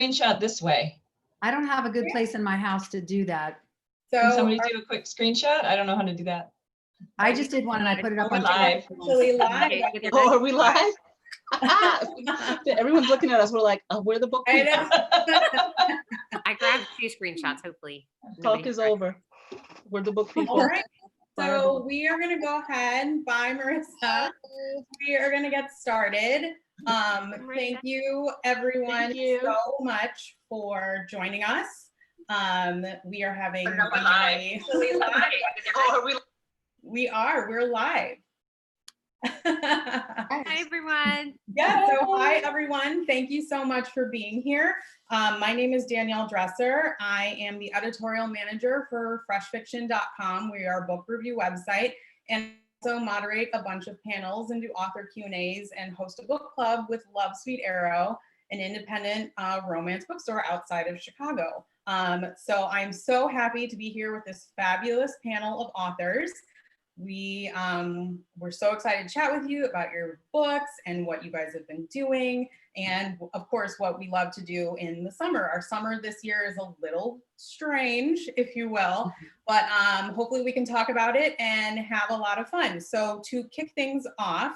screenshot this way. I don't have a good place in my house to do that. Can So somebody do a quick screenshot? I don't know how to do that. I just did one and I put it up We're on live. actually live. Oh, are we live? Everyone's looking at us. We're like, where the book I people? know. I grabbed 2 screenshots, hopefully. Talk is over. We're the book people. All right. So we are going to go ahead. Bye, Marissa. We are going to get started. Thank you, everyone, Thank you. so much for joining us. We are having We're live. Oh, are we? We're live. Hi, everyone. Yeah, so hi everyone. Thank you so much for being here. My name is Danielle Dresser. I am the editorial manager for freshfiction.com. We are a book review website and also moderate a bunch of panels and do author Q&As and host a book club with Love Sweet Arrow, an independent romance bookstore outside of Chicago. So I'm so happy to be here with this fabulous panel of authors. We're so excited to chat with you about your books and what you guys have been doing, and of course what we love to do in the summer. Our summer this year is a little strange, if you will, but hopefully we can talk about it and have a lot of fun. So to kick things off,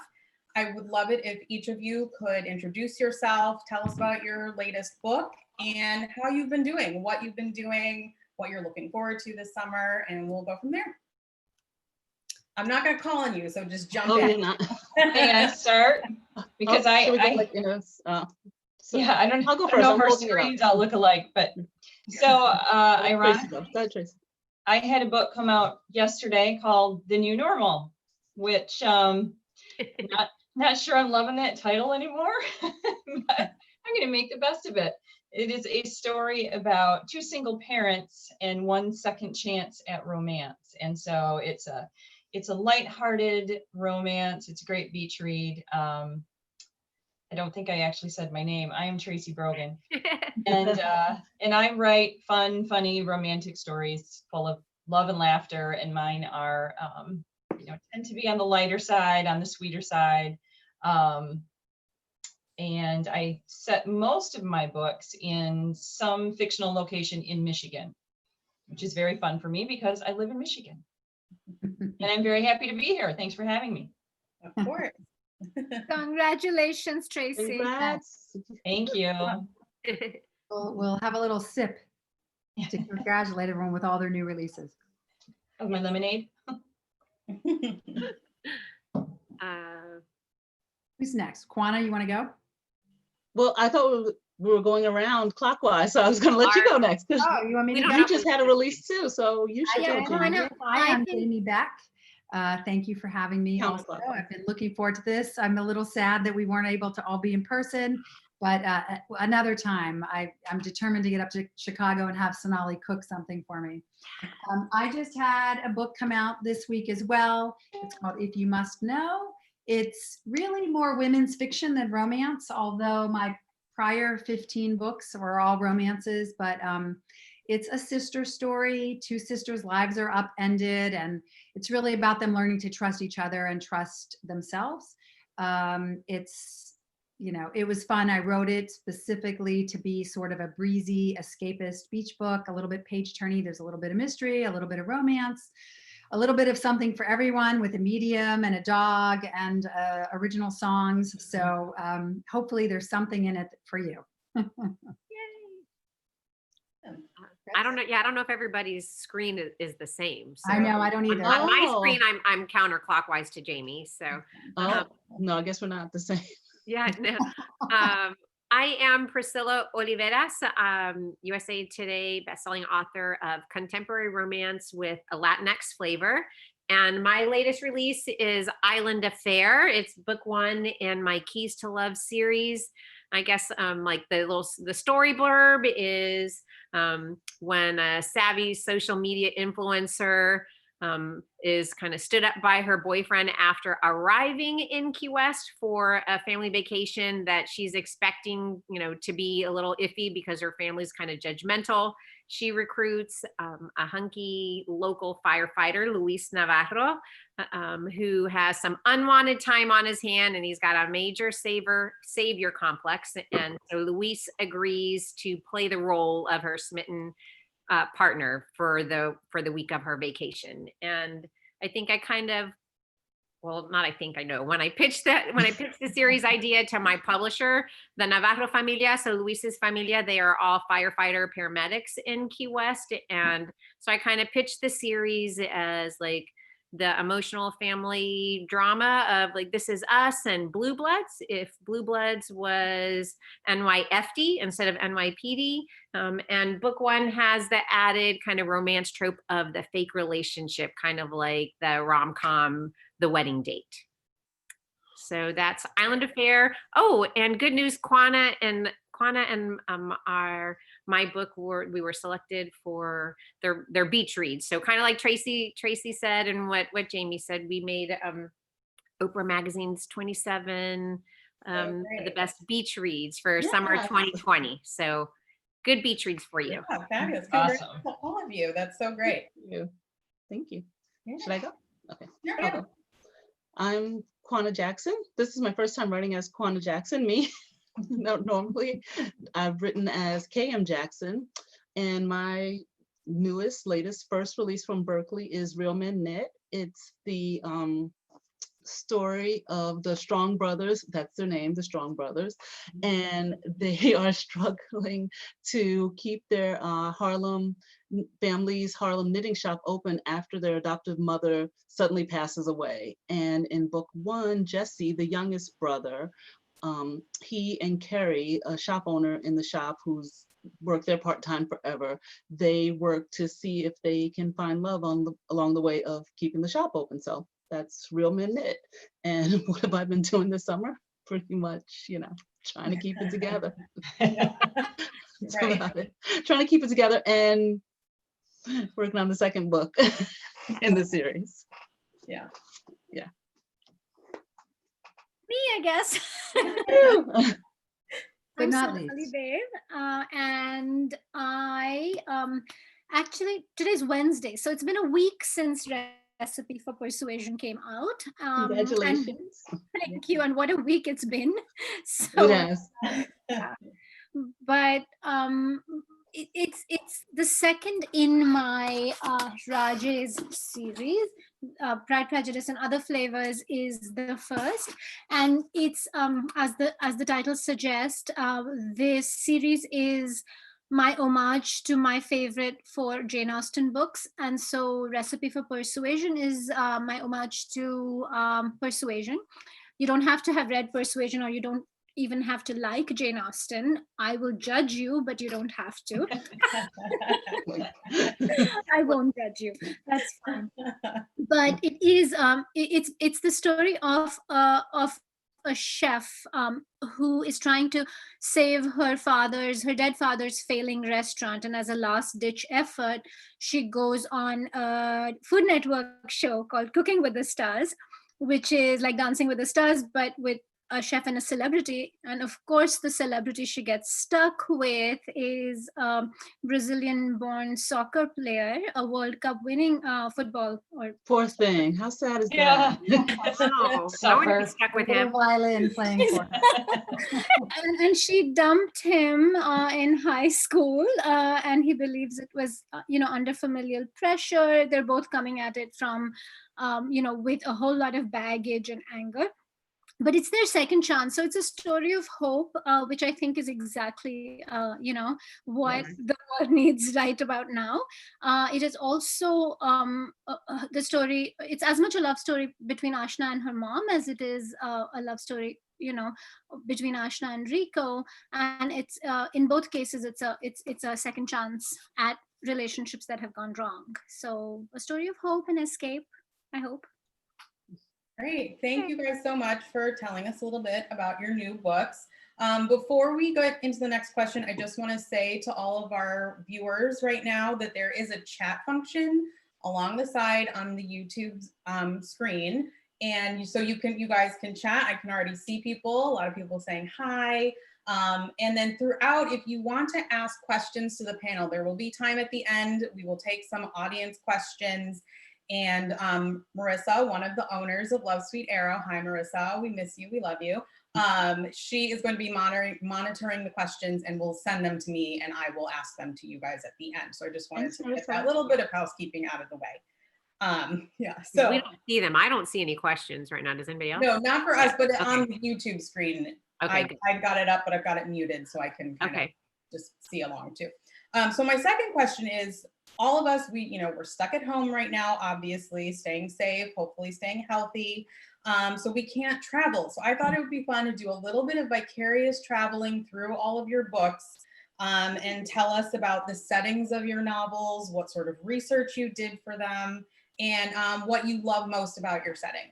I would love it if each of you could introduce yourself, tell us about your latest book and how you've been doing, what you've been doing, what you're looking forward to this summer, and we'll go from there. I'm not going to call on you, so just jump in. You're not. May I start? Because Should we go I like, so yeah, I don't I'll go I don't first. know I'm if our holding it up. screens all look alike, but so Tracy, go. Go ahead, Tracy. I had a book come out yesterday called The New Normal, which not sure I'm loving that title anymore, but I'm going to make the best of it. It is a story about 2 single parents and 1 second chance at romance, and so it's a lighthearted romance. It's a great beach read. I don't think I actually said my name. I am Tracy Brogan, and I write fun, funny, romantic stories full of love and laughter. And mine are, tend to be on the lighter side, on the sweeter side. And I set most of my books in some fictional location in Michigan, which is very fun for me because I live in Michigan. And I'm very happy to be here. Thanks for having me. Of course. Congratulations, Tracy. Congrats. Thank you. We'll have a little sip to congratulate everyone with all their new releases. Of my lemonade. Who's next? Kwana, you want to go? Well, I thought we were going around clockwise, so I was going to let you go next. Because Oh, you want me to We go? don't you just had a release too, so you should Yeah, go. I Jamie. know. Hi, I'm I think- Jamie Beck. Thank you for having me. Also, Counterclockwise. I've been looking forward to this. I'm a little sad that we weren't able to all be in person, but another time. I'm determined to get up to Chicago and have Sonali cook something for me. I just had a book come out this week as well. It's called If You Must Know. It's really more women's fiction than romance, although my prior 15 books were all romances, but it's a sister story. 2 sisters' lives are upended, and it's really about them learning to trust each other and trust themselves. It was fun. I wrote it specifically to be sort of a breezy, escapist beach book, a little bit page-turny. There's a little bit of mystery, a little bit of romance, a little bit of something for everyone with a medium and a dog and original songs. So hopefully there's something in it for you. I don't know. Yeah, I don't know if everybody's screen is the same. So I know, I don't either. on my Oh. screen, I'm counterclockwise to Jamie. So Oh, no, I guess we're not the same. yeah, no. I am Priscilla Oliveras, USA Today bestselling author of contemporary romance with a Latinx flavor. And my latest release is Island Affair. It's book 1 in my Keys to Love series. I guess like the story blurb is when a savvy social media influencer is kind of stood up by her boyfriend after arriving in Key West for a family vacation that she's expecting, to be a little iffy because her family's kind of judgmental. She recruits a hunky local firefighter, Luis Navarro, who has some unwanted time on his hand, and he's got a major savior complex. And so Luis agrees to play the role of her smitten partner for the week of her vacation. And I think I kind of, well, not I think I know, when I pitched the series idea to my publisher, the Navarro familia, so Luis's familia, they are all firefighter paramedics in Key West. And so I kind of pitched the series as like the emotional family drama of like, This Is Us and Blue Bloods, if Blue Bloods was NYFD instead of NYPD. And book one has the added kind of romance trope of the fake relationship, kind of like the rom-com, The Wedding Date. So that's Island Affair. Oh, and good news, Quanah and my book we were selected for their beach reads. So kind of like Tracy said, and what Jamie said, we made Oprah Magazine's 27 the best beach reads for summer 2020. So good beach reads for you. Yeah, fabulous. Awesome. Congrats to all of you. That's so great. Thank you. Yeah. Should I go? Okay. Yeah. I'll go. I'm Quanah Jackson. This is my first time writing as Quanah Jackson, me. No, normally I've written as KM Jackson, and my latest first release from Berkeley is Real Men Knit. It's the story of the Strong Brothers, that's their name, the Strong Brothers, and they are struggling to keep their Harlem knitting shop open after their adoptive mother suddenly passes away. And in book one, Jesse, the youngest brother, he and Carrie, a shop owner in the shop who's worked there part-time forever, they work to see if they can find love along the way of keeping the shop open. So that's Real Men Knit. And what have I been doing this summer? Pretty much, trying to keep it together. That's Right. about it. Trying to keep it together and working on the second book in the series. Yeah. Me, I guess. But I'm not Sonali least. Dev, and I actually today's Wednesday, so it's been a week since Recipe for Persuasion came out. And Congratulations. thank you, and what a week it's been. So, Yes. but it's the second in my Raje's series. Pride, Prejudice, and Other Flavors is the first, and it's as the title suggests, this series is my homage to my favorite 4 Jane Austen books, and so Recipe for Persuasion is my homage to Persuasion. You don't have to have read Persuasion, or you don't even have to like Jane Austen. I will judge you, but you don't have to. I won't judge you. That's fine. But it is it's the story of a chef who is trying to save her dead father's failing restaurant, and as a last ditch effort, she goes on a Food Network show called Cooking with the Stars, which is like Dancing with the Stars, but with a chef and a celebrity. And of course, the celebrity she gets stuck with is a Brazilian-born soccer player, a World Cup winning football. Or Poor thing. How sad is Yeah. that? No one Suffer. gets stuck with Little him. violin playing for her. and she dumped him in high school, and he believes it was under familial pressure. They're both coming at it from with a whole lot of baggage and anger, but it's their second chance. So it's a story of hope, which I think is exactly what the world needs right about now. It is also the story, it's as much a love story between Ashna and her mom as it is a love story between Ashna and Rico, and it's in both cases it's a second chance at relationships that have gone wrong. So a story of hope and escape, I hope. Great. Thank you guys so much for telling us a little bit about your new books. Before we go into the next question, I just want to say to all of our viewers right now that there is a chat function along the side on the YouTube screen. And so you guys can chat. I can already see people, a lot of people saying hi. And then throughout, if you want to ask questions to the panel, there will be time at the end. We will take some audience questions. And Marissa, one of the owners of Love Sweet Arrow, hi Marissa, we miss you, we love you. She is going to be monitoring the questions and will send them to me, and I will ask them to you guys at the end. So I just wanted to get that little bit of housekeeping out of the way. Yeah, so we don't see them. I don't see any questions right now. Does anybody else? no, not for us, but Okay. on the YouTube screen, Okay, I've got it up, but I've got it muted so I can kind of just see along too. So my second question is, all of us, we're stuck at home right now, obviously, staying safe, hopefully staying healthy. So we can't travel. So I thought it would be fun to do a little bit of vicarious traveling through all of your books, and tell us about the settings of your novels, what sort of research you did for them, and what you love most about your setting.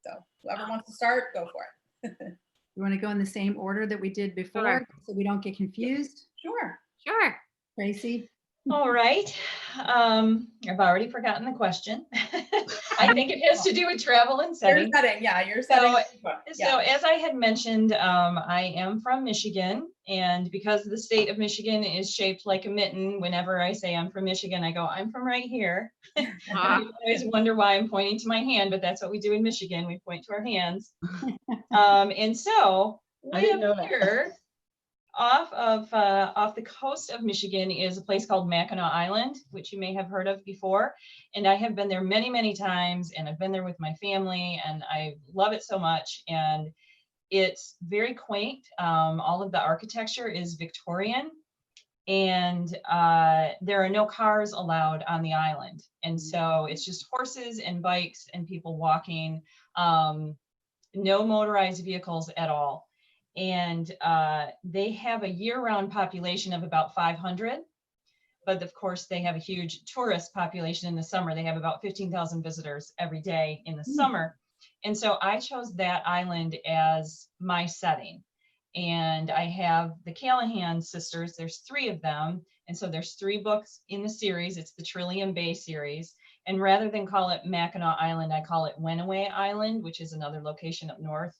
So whoever wants to start, go for it. You want to go in the same order that we did before, Sure. so we don't get confused? Sure. sure. Tracy? All right. I've already forgotten the question. I think it has to do with travel and Your setting. setting, yeah, your setting. So as I had mentioned, I am from Michigan, and because the state of Michigan is shaped like a mitten, whenever I say I'm from Michigan, I go, I'm from right here. I always wonder why I'm pointing to my hand, but that's what we do in Michigan. We point to our hands. And so I way didn't know up that. here, off the coast of Michigan is a place called Mackinac Island, which you may have heard of before. And I have been there many, many times, and I've been there with my family, and I love it so much. And it's very quaint. All of the architecture is Victorian, and there are no cars allowed on the island. And so it's just horses and bikes and people walking, no motorized vehicles at all. And they have a year-round population of about 500, but of course they have a huge tourist population in the summer. They have about 15,000 visitors every day in the summer. And so I chose that island as my setting. And I have the Callahan sisters, there's 3 of them. And so there's 3 books in the series. It's the Trillium Bay series. And rather than call it Mackinac Island, I call it Wenaway Island, which is another location up north.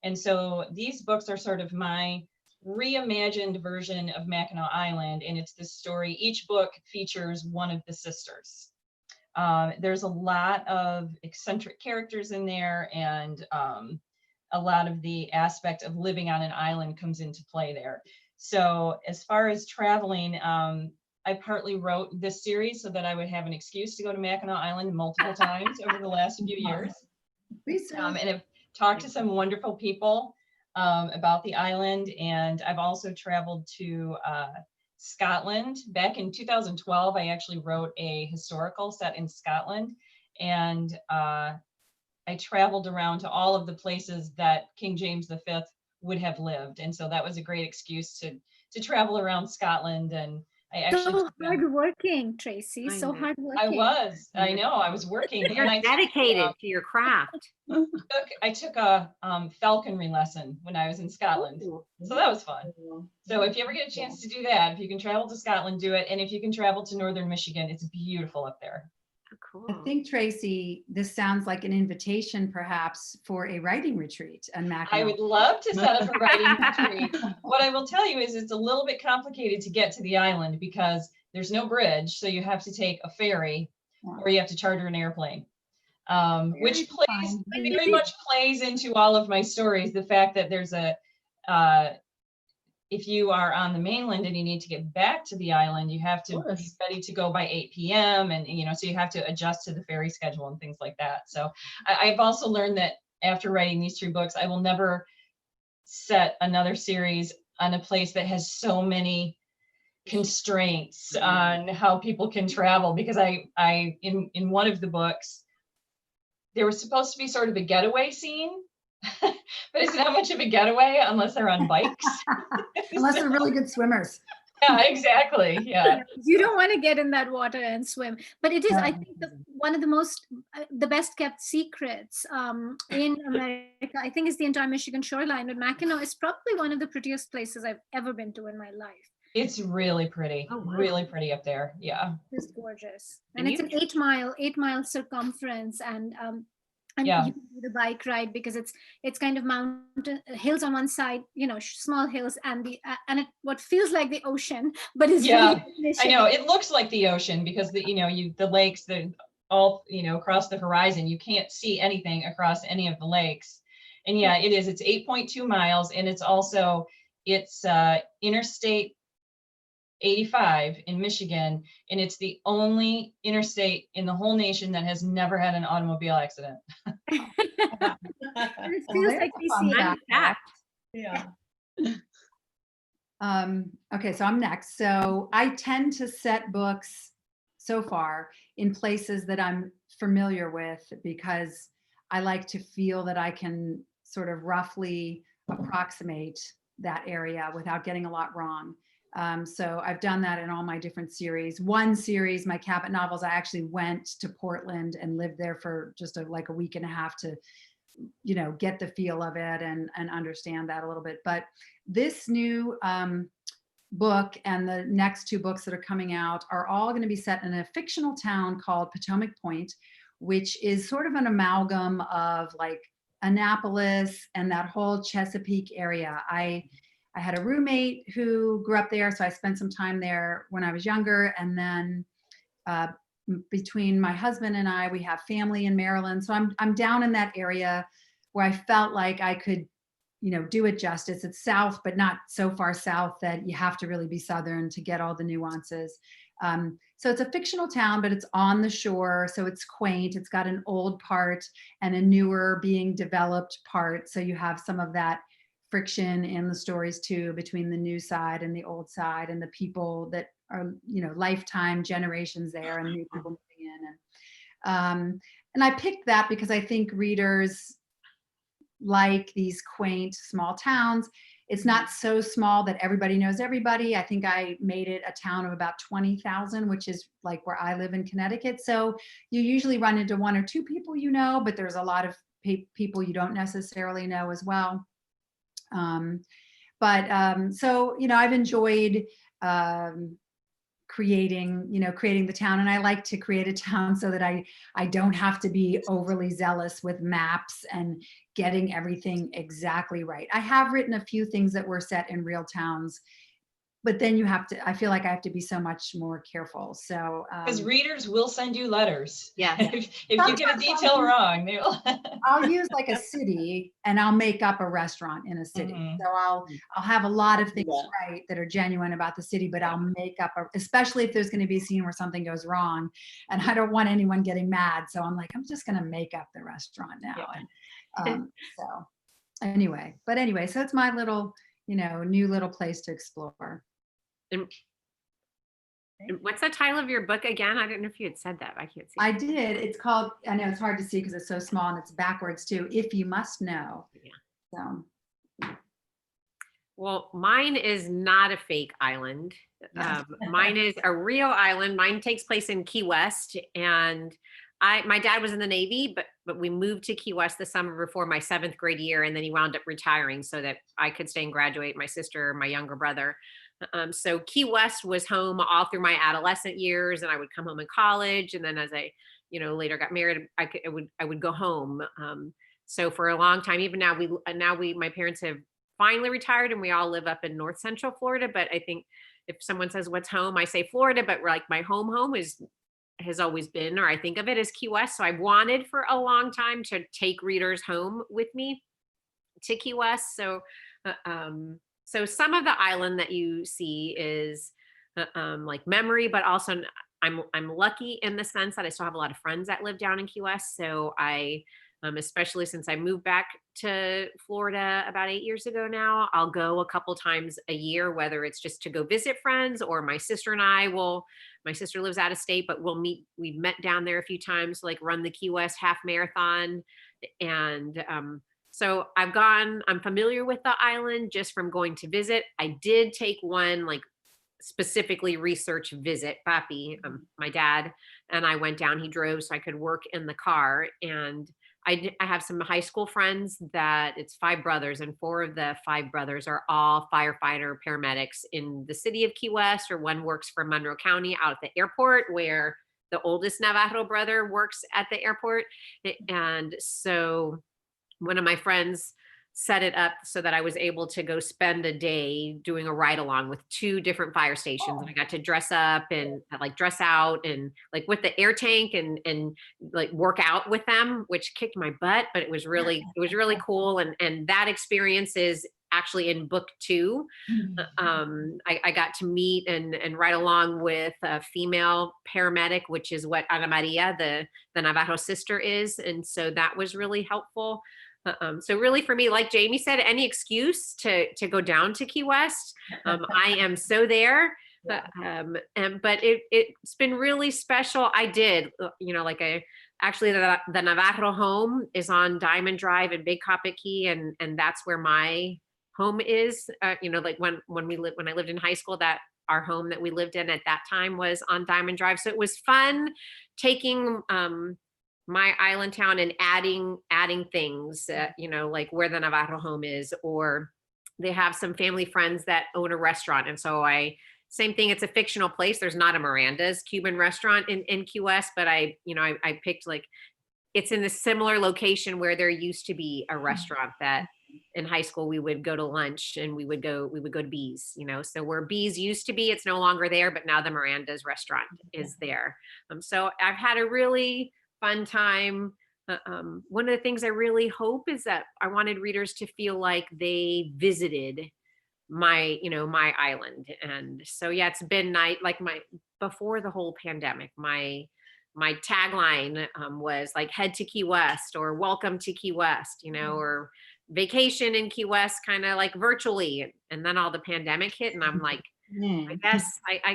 And so these books are sort of my reimagined version of Mackinac Island, and it's this story. Each book features one of the sisters. There's a lot of eccentric characters in there, and a lot of the aspect of living on an island comes into play there. So as far as traveling, I partly wrote this series so that I would have an excuse to go to Mackinac Island multiple times over the last few years. And I've talked to some wonderful people about the island, and I've also traveled to Scotland. Back in 2012, I actually wrote a historical set in Scotland, and I traveled around to all of the places that King James V would have lived, and so that was a great excuse to travel around Scotland. And I actually So hardworking, Tracy. I So know. hardworking. I know, I was working. You're And I dedicated to your craft. I took a falconry lesson when I was in Scotland. So that was fun. So if you ever get a chance to do that, if you can travel to Scotland, do it. And if you can travel to northern Michigan, it's beautiful up there. Oh, cool. I think, Tracy, this sounds like an invitation perhaps for a writing retreat on Mackinac. I would love to set up a writing retreat. What I will tell you is it's a little bit complicated to get to the island because there's no bridge. So you have to take a ferry or you have to charter an airplane, which very much plays into all of my stories. The fact that there's if you are on the mainland and you need to get back to the island, you have to be ready to go by 8 p.m. And, so you have to adjust to the ferry schedule and things like that. So I've also learned that after writing these 3 books, I will never set another series on a place that has so many constraints on how people can travel, because I in one of the books, there was supposed to be sort of a getaway scene. But it's not much of a getaway unless they're on bikes. Unless they're really good swimmers. Yeah, exactly. Yeah. You don't want to get in that water and swim. But it is, I think, one of the best kept secrets in America, I think, is the entire Michigan shoreline. But Mackinac is probably one of the prettiest places I've ever been to in my life. It's really pretty, Oh, wow. really pretty up there. Yeah. It's gorgeous. And And it's you- an 8 mile circumference, and Yeah. you can do the bike ride because it's kind of mountain hills on one side, small hills, and what feels like the ocean, but is Yeah, really I know. It looks like the ocean because the lakes, the all, across the horizon, you can't see anything across any of the lakes. And yeah, it is. It's 8.2 miles, and it's Interstate 85 in Michigan, and it's the only interstate in the whole nation that has never had an automobile accident. It Well, feels there's like a we fun see Fun fact. Yeah. Okay, so I'm next. So I tend to set books so far in places that I'm familiar with because I like to feel that I can sort of roughly approximate that area without getting a lot wrong. So I've done that in all my different series. One series, my Cabot novels, I actually went to Portland and lived there for just like a week and a half to get the feel of it and understand that a little bit. But this new book and the next two books that are coming out are all going to be set in a fictional town called Potomac Point, which is sort of an amalgam of like Annapolis and that whole Chesapeake area. I had a roommate who grew up there, so I spent some time there when I was younger, and then between my husband and I, we have family in Maryland. So I'm down in that area where I felt like I could, do it justice. It's south, but not so far south that you have to really be Southern to get all the nuances. So it's a fictional town, but it's on the shore. So it's quaint. It's got an old part and a newer being developed part. So you have some of that friction in the stories too, between the new side and the old side, and the people that are, lifetime generations there and new people moving in. And I picked that because I think readers like these quaint small towns. It's not so small that everybody knows everybody. I think I made it a town of about 20,000, which is like where I live in Connecticut. So you usually run into one or two people, but there's a lot of people you don't necessarily know as well. So, I've enjoyed creating the town, and I like to create a town so that I don't have to be overly zealous with maps and getting everything exactly right. I have written a few things that were set in real towns, but then I feel like I have to be so much more careful. So Because readers will send you letters. Yeah. If you get a detail wrong, they will. I'll use like a city and I'll make up a restaurant in a city. Mhm. So I'll have a lot of things Yeah. right that are genuine about the city, but I'll make up especially if there's going to be a scene where something goes wrong and I don't want anyone getting mad. So I'm like, I'm just going to make up the restaurant now. Yeah. And so anyway, so it's my little, new little place to explore. And what's the title of your book again? I don't know if you had said that. I can't see. I did. It's called, I know it's hard to see because it's so small and it's backwards too. If You Must Know. Yeah. So. Well, mine is not a fake island. Mine is a real island. Mine takes place in Key West, and my dad was in the Navy, but we moved to Key West the summer before my 7th grade year, and then he wound up retiring so that I could stay and graduate. My sister, my younger brother. So Key West was home all through my adolescent years, and I would come home in college, and then as I, later got married, I would go home. So for a long time, even now my parents have finally retired, and we all live up in North Central Florida. But I think if someone says what's home, I say Florida, but like my home has always been, or I think of it as Key West. So I wanted for a long time to take readers home with me to Key West. So some of the island that you see is like memory, but also I'm lucky in the sense that I still have a lot of friends that live down in Key West. So I, especially since I moved back to Florida about 8 years ago now, I'll go a couple times a year, whether it's just to go visit friends or my sister and my sister lives out of state, but we've met down there a few times, like run the Key West half marathon. And so I'm familiar with the island just from going to visit. I did take one like specifically research visit. Papi, my dad, and I went down. He drove so I could work in the car. And I have some high school friends that it's 5 brothers, and 4 of the 5 brothers are all firefighter paramedics in the city of Key West, or one works for Monroe County out at the airport where the oldest Navajo brother works at the airport. And so one of my friends set it up so that I was able to go spend a day doing a ride along with 2 different fire stations. And I got to dress up and like dress out and like with the air tank and like work out with them, which kicked my butt, but it was really cool. And that experience is actually in book 2. I got to meet and ride along with a female paramedic, which is what Ana Maria, the Navajo sister, is. And so that was really helpful. So really for me, like Jamie said, any excuse to go down to Key West, I am so there. But it's been really special. I did, like actually the Navajo home is on Diamond Drive in Big Coppic Key, and that's where my home is. Like when I lived in high school, that our home that we lived in at that time was on Diamond Drive. So it was fun taking my island town and adding things, like where the Navajo home is, or they have some family friends that own a restaurant. And so same thing, it's a fictional place. There's not a Miranda's Cuban restaurant in Key West, but I picked like, it's in a similar location where there used to be a restaurant that in high school we would go to lunch and we would go to Bee's, so where Bee's used to be, it's no longer there, but now the Miranda's restaurant is there. So I've had a really fun time. One of the things I really hope is that I wanted readers to feel like they visited my island. And so, yeah, it's been nice. Like before the whole pandemic, my tagline was like head to Key West, or welcome to Key West, or vacation in Key West, kind of like virtually. And then all the pandemic hit, and I'm like, I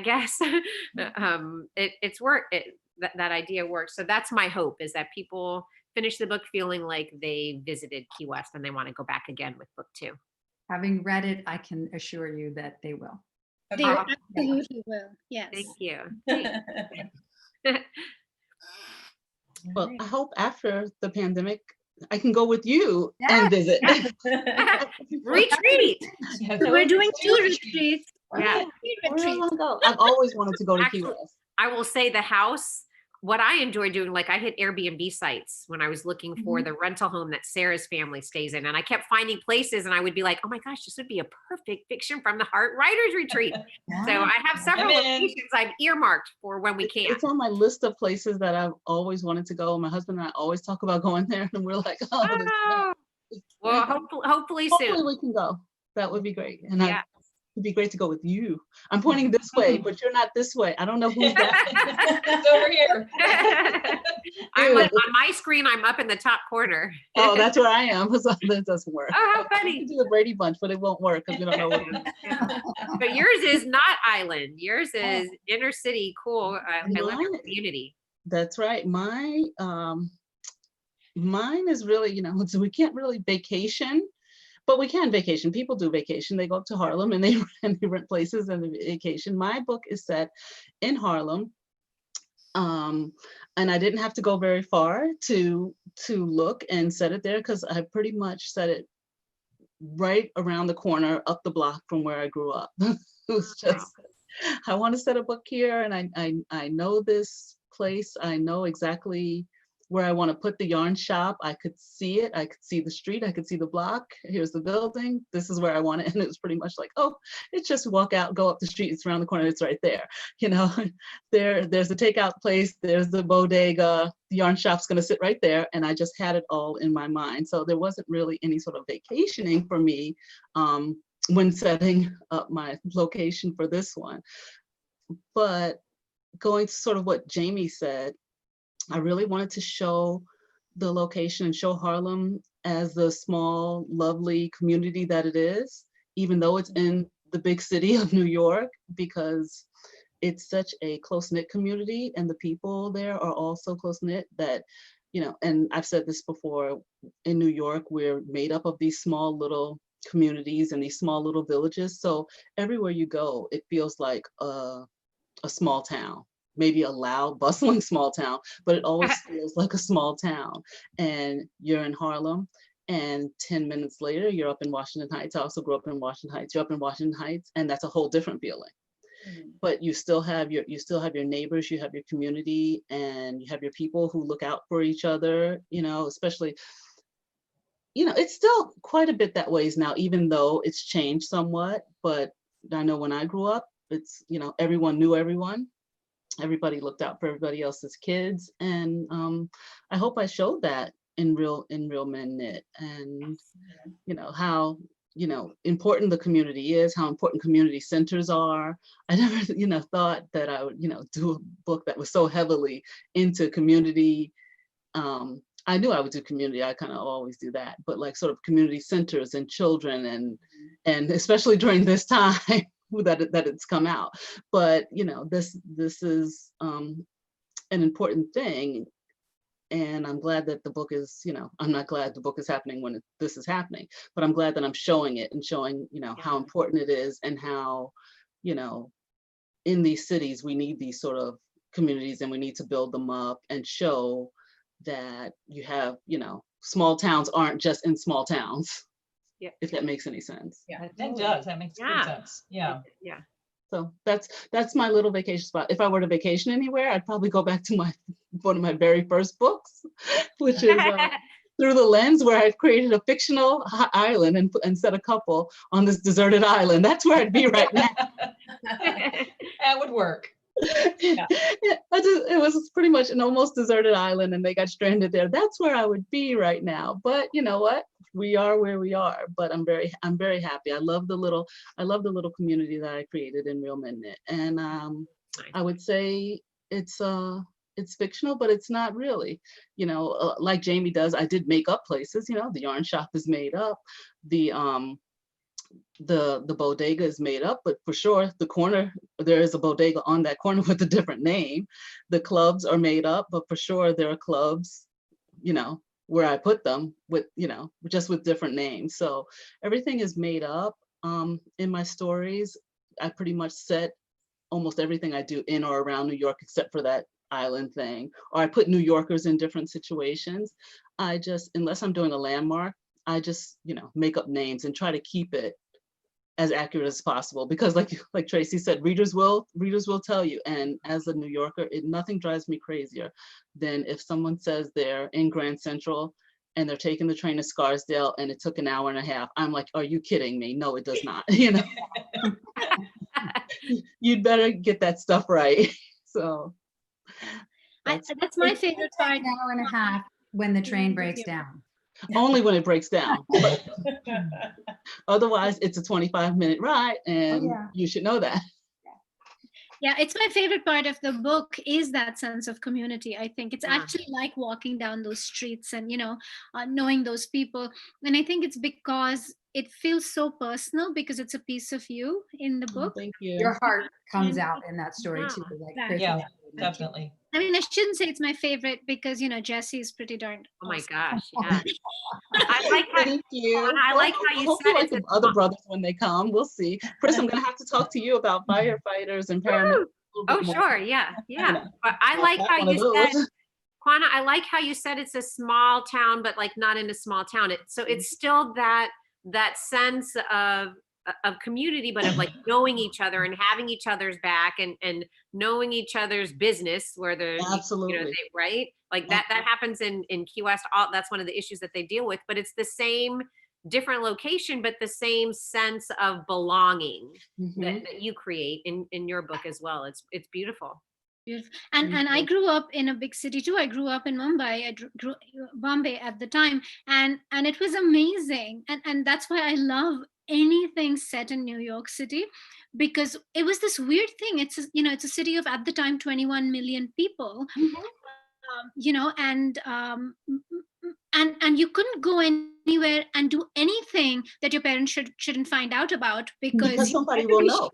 guess it's work. That idea works. So that's my hope, is that people finish the book feeling like they visited Key West and they want to go back again with book 2. Having read it, I can assure you that they will. They absolutely will. Yes. Thank you. Well, I hope after the pandemic, I can go with you and visit. Retreat. We're doing 2 retreats. Yeah. I've always wanted to go to Key West. I will say the house, what I enjoy doing, like I hit Airbnb sites when I was looking for the rental home that Sarah's family stays in. And I kept finding places and I would be like, oh my gosh, this would be a perfect fiction from the Heart Writers Retreat. So I have several locations I've earmarked for when we can. It's on my list of places that I've always wanted to go. My husband and I always talk about going there, and we're like, well, hopefully soon. Hopefully we can go. That would be great. And it'd be great to go with you. I'm pointing this way, but you're not this way. I don't know who's that. It's over here. I'm on my screen. I'm up in the top corner. Oh, that's where I am. So that doesn't work. Oh, how funny. I can do the Brady Bunch, but it won't work because we don't know what it is. But yours is not island. Yours is inner city. Cool. I live in a community. That's right. Mine is really, so we can't really vacation. But we can vacation. People do vacation. They go up to Harlem and they rent places and they vacation. My book is set in Harlem. And I didn't have to go very far to look and set it there, because I pretty much set it right around the corner up the block from where I grew up. It was just, I want to set a book here, and I know this place. I know exactly where I want to put the yarn shop. I could see it. I could see the street. I could see the block. Here's the building. This is where I want it. And it was pretty much like, oh, it's just walk out, go up the street. It's around the corner. It's right there. There's the takeout place. There's the bodega. The yarn shop's going to sit right there. And I just had it all in my mind. So there wasn't really any sort of vacationing for me when setting up my location for this one. But going to sort of what Jamie said, I really wanted to show the location and show Harlem as the small, lovely community that it is, even though it's in the big city of New York, because it's such a close-knit community and the people there are all so close-knit that, and I've said this before, in New York, we're made up of these small little communities and these small little villages. So everywhere you go, it feels like a small town. maybe a loud, bustling small town, but it always feels like a small town. And you're in Harlem, and 10 minutes later, you're up in Washington Heights. I also grew up in Washington Heights. You're up in Washington Heights, and that's a whole different feeling. But you still have your neighbors, you have your community, and you have your people who look out for each other, you know, especially, you know, it's still quite a bit that ways now, even though it's changed somewhat. But I know when I grew up, it's, you know, everyone knew everyone. Everybody looked out for everybody else's kids. And I hope I showed that in Real Men Knit, and, you know, how, you know, important the community is, how important community centers are. I never, you know, thought that I would, you know, do a book that was so heavily into community. I knew I would do community. I kind of always do that, but like sort of community centers and children, and especially during this time that it's come out. But, you know, this is an important thing. And I'm glad that the book is, you know, I'm not glad the book is happening when this is happening, but I'm glad that I'm showing it and showing, you know, how important it is, and how, you know, in these cities, we need these sort of communities, and we need to build them up and show that you have, you know, small towns aren't just in small towns. Yeah. If that makes any sense. Yeah, It does. That makes good sense. Yeah. Yeah. So that's my little vacation spot. If I were to vacation anywhere, I'd probably go back to one of my very first books, which is Through the Lens, where I created a fictional island and set a couple on this deserted island. That's where I'd be right now. That would work. Yeah. It was pretty much an almost deserted island, and they got stranded there. That's where I would be right now. But you know what? We are where we are. But I'm very happy. I love the little community that I created in Real Men Knit. And I would say it's fictional, but it's not really. You know, like Jamie does, I did make up places. You know, the yarn shop is made up. The bodega is made up, but for sure the corner, there is a bodega on that corner with a different name. The clubs are made up, but for sure there are clubs, you know, where I put them with, you know, just with different names. So everything is made up. In my stories, I pretty much set almost everything I do in or around New York, except for that island thing. Or I put New Yorkers in different situations. I just, unless I'm doing a landmark, I just, you know, make up names and try to keep it as accurate as possible, because like Tracy said, readers will tell you. And as a New Yorker, nothing drives me crazier than if someone says they're in Grand Central and they're taking the train to Scarsdale and it took an hour and a half. I'm like, are you kidding me? No, it does not. You know, you'd better get that stuff right. So That's my favorite part. An hour and a half when the train breaks down. Only when it breaks down. Otherwise, it's a 25-minute ride, and you should know that. Yeah, it's my favorite part of the book is that sense of community. I think it's actually like walking down those streets and, you know, knowing those people. And I think it's because it feels so personal, because it's a piece of you in the book. Thank you. Your heart comes out in that story too. Like Yeah. Chris Yeah, mentioned. definitely. I mean, I shouldn't say it's my favorite, because, you know, Jessie is pretty darn Oh my awesome. gosh. Yeah. I like how, Thank you. I like how you Hopefully said like it's the other brothers when they come. We'll see. Chris, I'm gonna have to talk to you about firefighters and paramedics. Oh, sure. Yeah. Yeah. But I like how One of you said, those. Quanah, I like how you said it's a small town, but like not in a small town. So it's still that sense of community, but of like knowing each other and having each other's back and knowing each other's business, where the Absolutely. you know, right? Like that happens in Key West. That's one of the issues that they deal with, but it's the same, different location, but the same sense of belonging that you create in your book as well. It's beautiful. Beautiful. And I grew up in a big city too. I grew up in Mumbai. I grew Bombay at the time, and it was amazing. And that's why I love anything set in New York City, because it was this weird thing. It's a city of, at the time, 21 million people. You know, and you couldn't go anywhere and do anything that your parents shouldn't find out about, because somebody will know.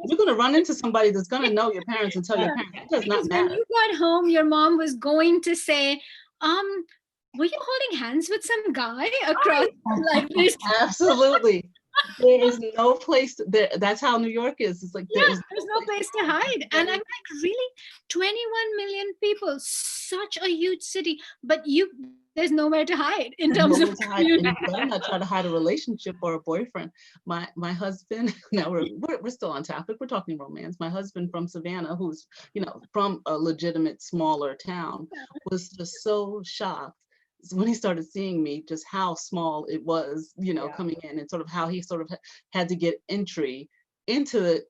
You're going to run into somebody that's going to know your parents and tell your parents. It does not matter. When you got home, your mom was going to say, were you holding hands with some guy across like this? Absolutely. There is no place there. That's how New York is. It's like Yeah, there is there's no place to hide. And I'm like, really? 21 million people, such a huge city, but there's nowhere to hide in terms nowhere of to hide, and community. you better not try to hide a relationship or a boyfriend. My husband, now we're still on topic. We're talking romance. My husband from Savannah, who's from a legitimate smaller town, was just so shocked when he started seeing me, just how small it was, coming in, and sort of how he sort of had to get entry into the,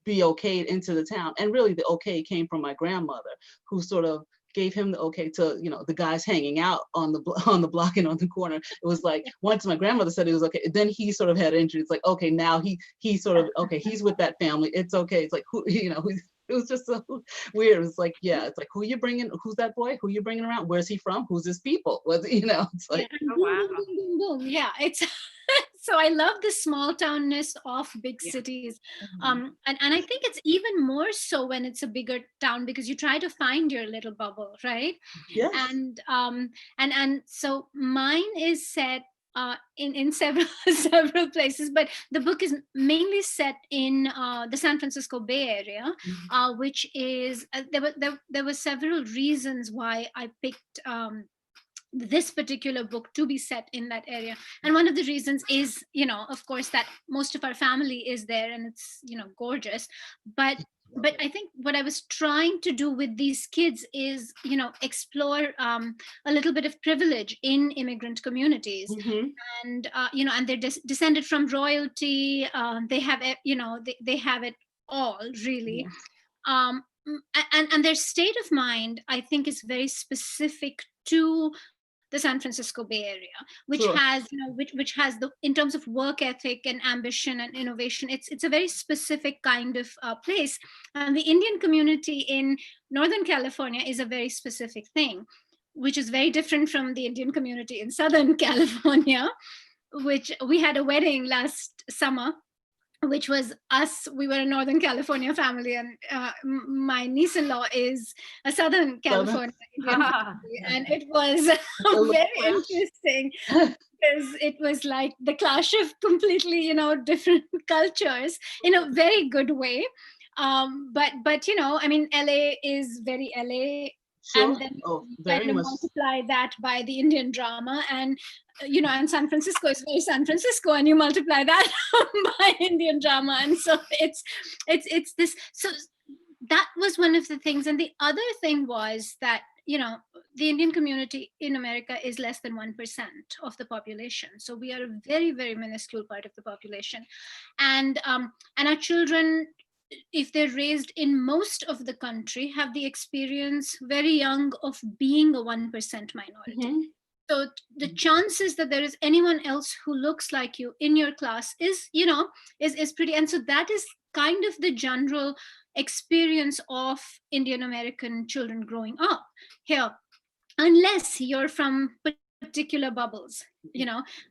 be okayed into the town. And really the okay came from my grandmother, who sort of gave him the okay to, the guys hanging out on the block and on the corner. It was like, once my grandmother said it was okay, then he sort of had entry. It's like, okay, now he sort of, okay, he's with that family. It's okay. It's like, who, it was just so weird. It's like, yeah, it's like, who you bringing? Who's that boy? Who you bringing around? Where's he from? Who's his people? It's like, Yeah, Oh, wow. boom, boom, boom, boom. Yeah, it's so I love the small townness of big Yeah. cities. And I think it's even more so when it's a bigger town, because you try to find your little bubble, right? yes. And so mine is set in several several places, but the book is mainly set in the San Francisco Bay Area, which is there were several reasons why I picked this particular book to be set in that area. And one of the reasons is, of course, that most of our family is there, and it's gorgeous. But I think what I was trying to do with these kids is, explore a little bit of privilege in immigrant communities. And and they're descended from royalty. They have they have it all, really. And their state of mind, I think, is very specific to the San Francisco Bay Area, which Sure. has, which has the, in terms of work ethic and ambition and innovation, it's a very specific kind of place. And the Indian community in Northern California is a very specific thing, which is very different from the Indian community in Southern California, which we had a wedding last summer, which was us. We were a Northern California family, and my niece-in-law is a Southern California Indian family, and it was very interesting because it was like the clash of completely, different cultures in a very good way. But I mean, LA is very LA. Sure. And then you very kind of much. multiply that by the Indian drama, and and San Francisco is very San Francisco, and you multiply that by Indian drama, and so it's this. So that was one of the things, and the other thing was that the Indian community in America is less than 1% of the population, so we are a very, very minuscule part of the population, and our children, if they're raised in most of the country, have the experience very young of being a 1% minority. So the chances that there is anyone else who looks like you in your class is pretty, and so that is kind of the general experience of Indian American children growing up here, unless you're from particular bubbles,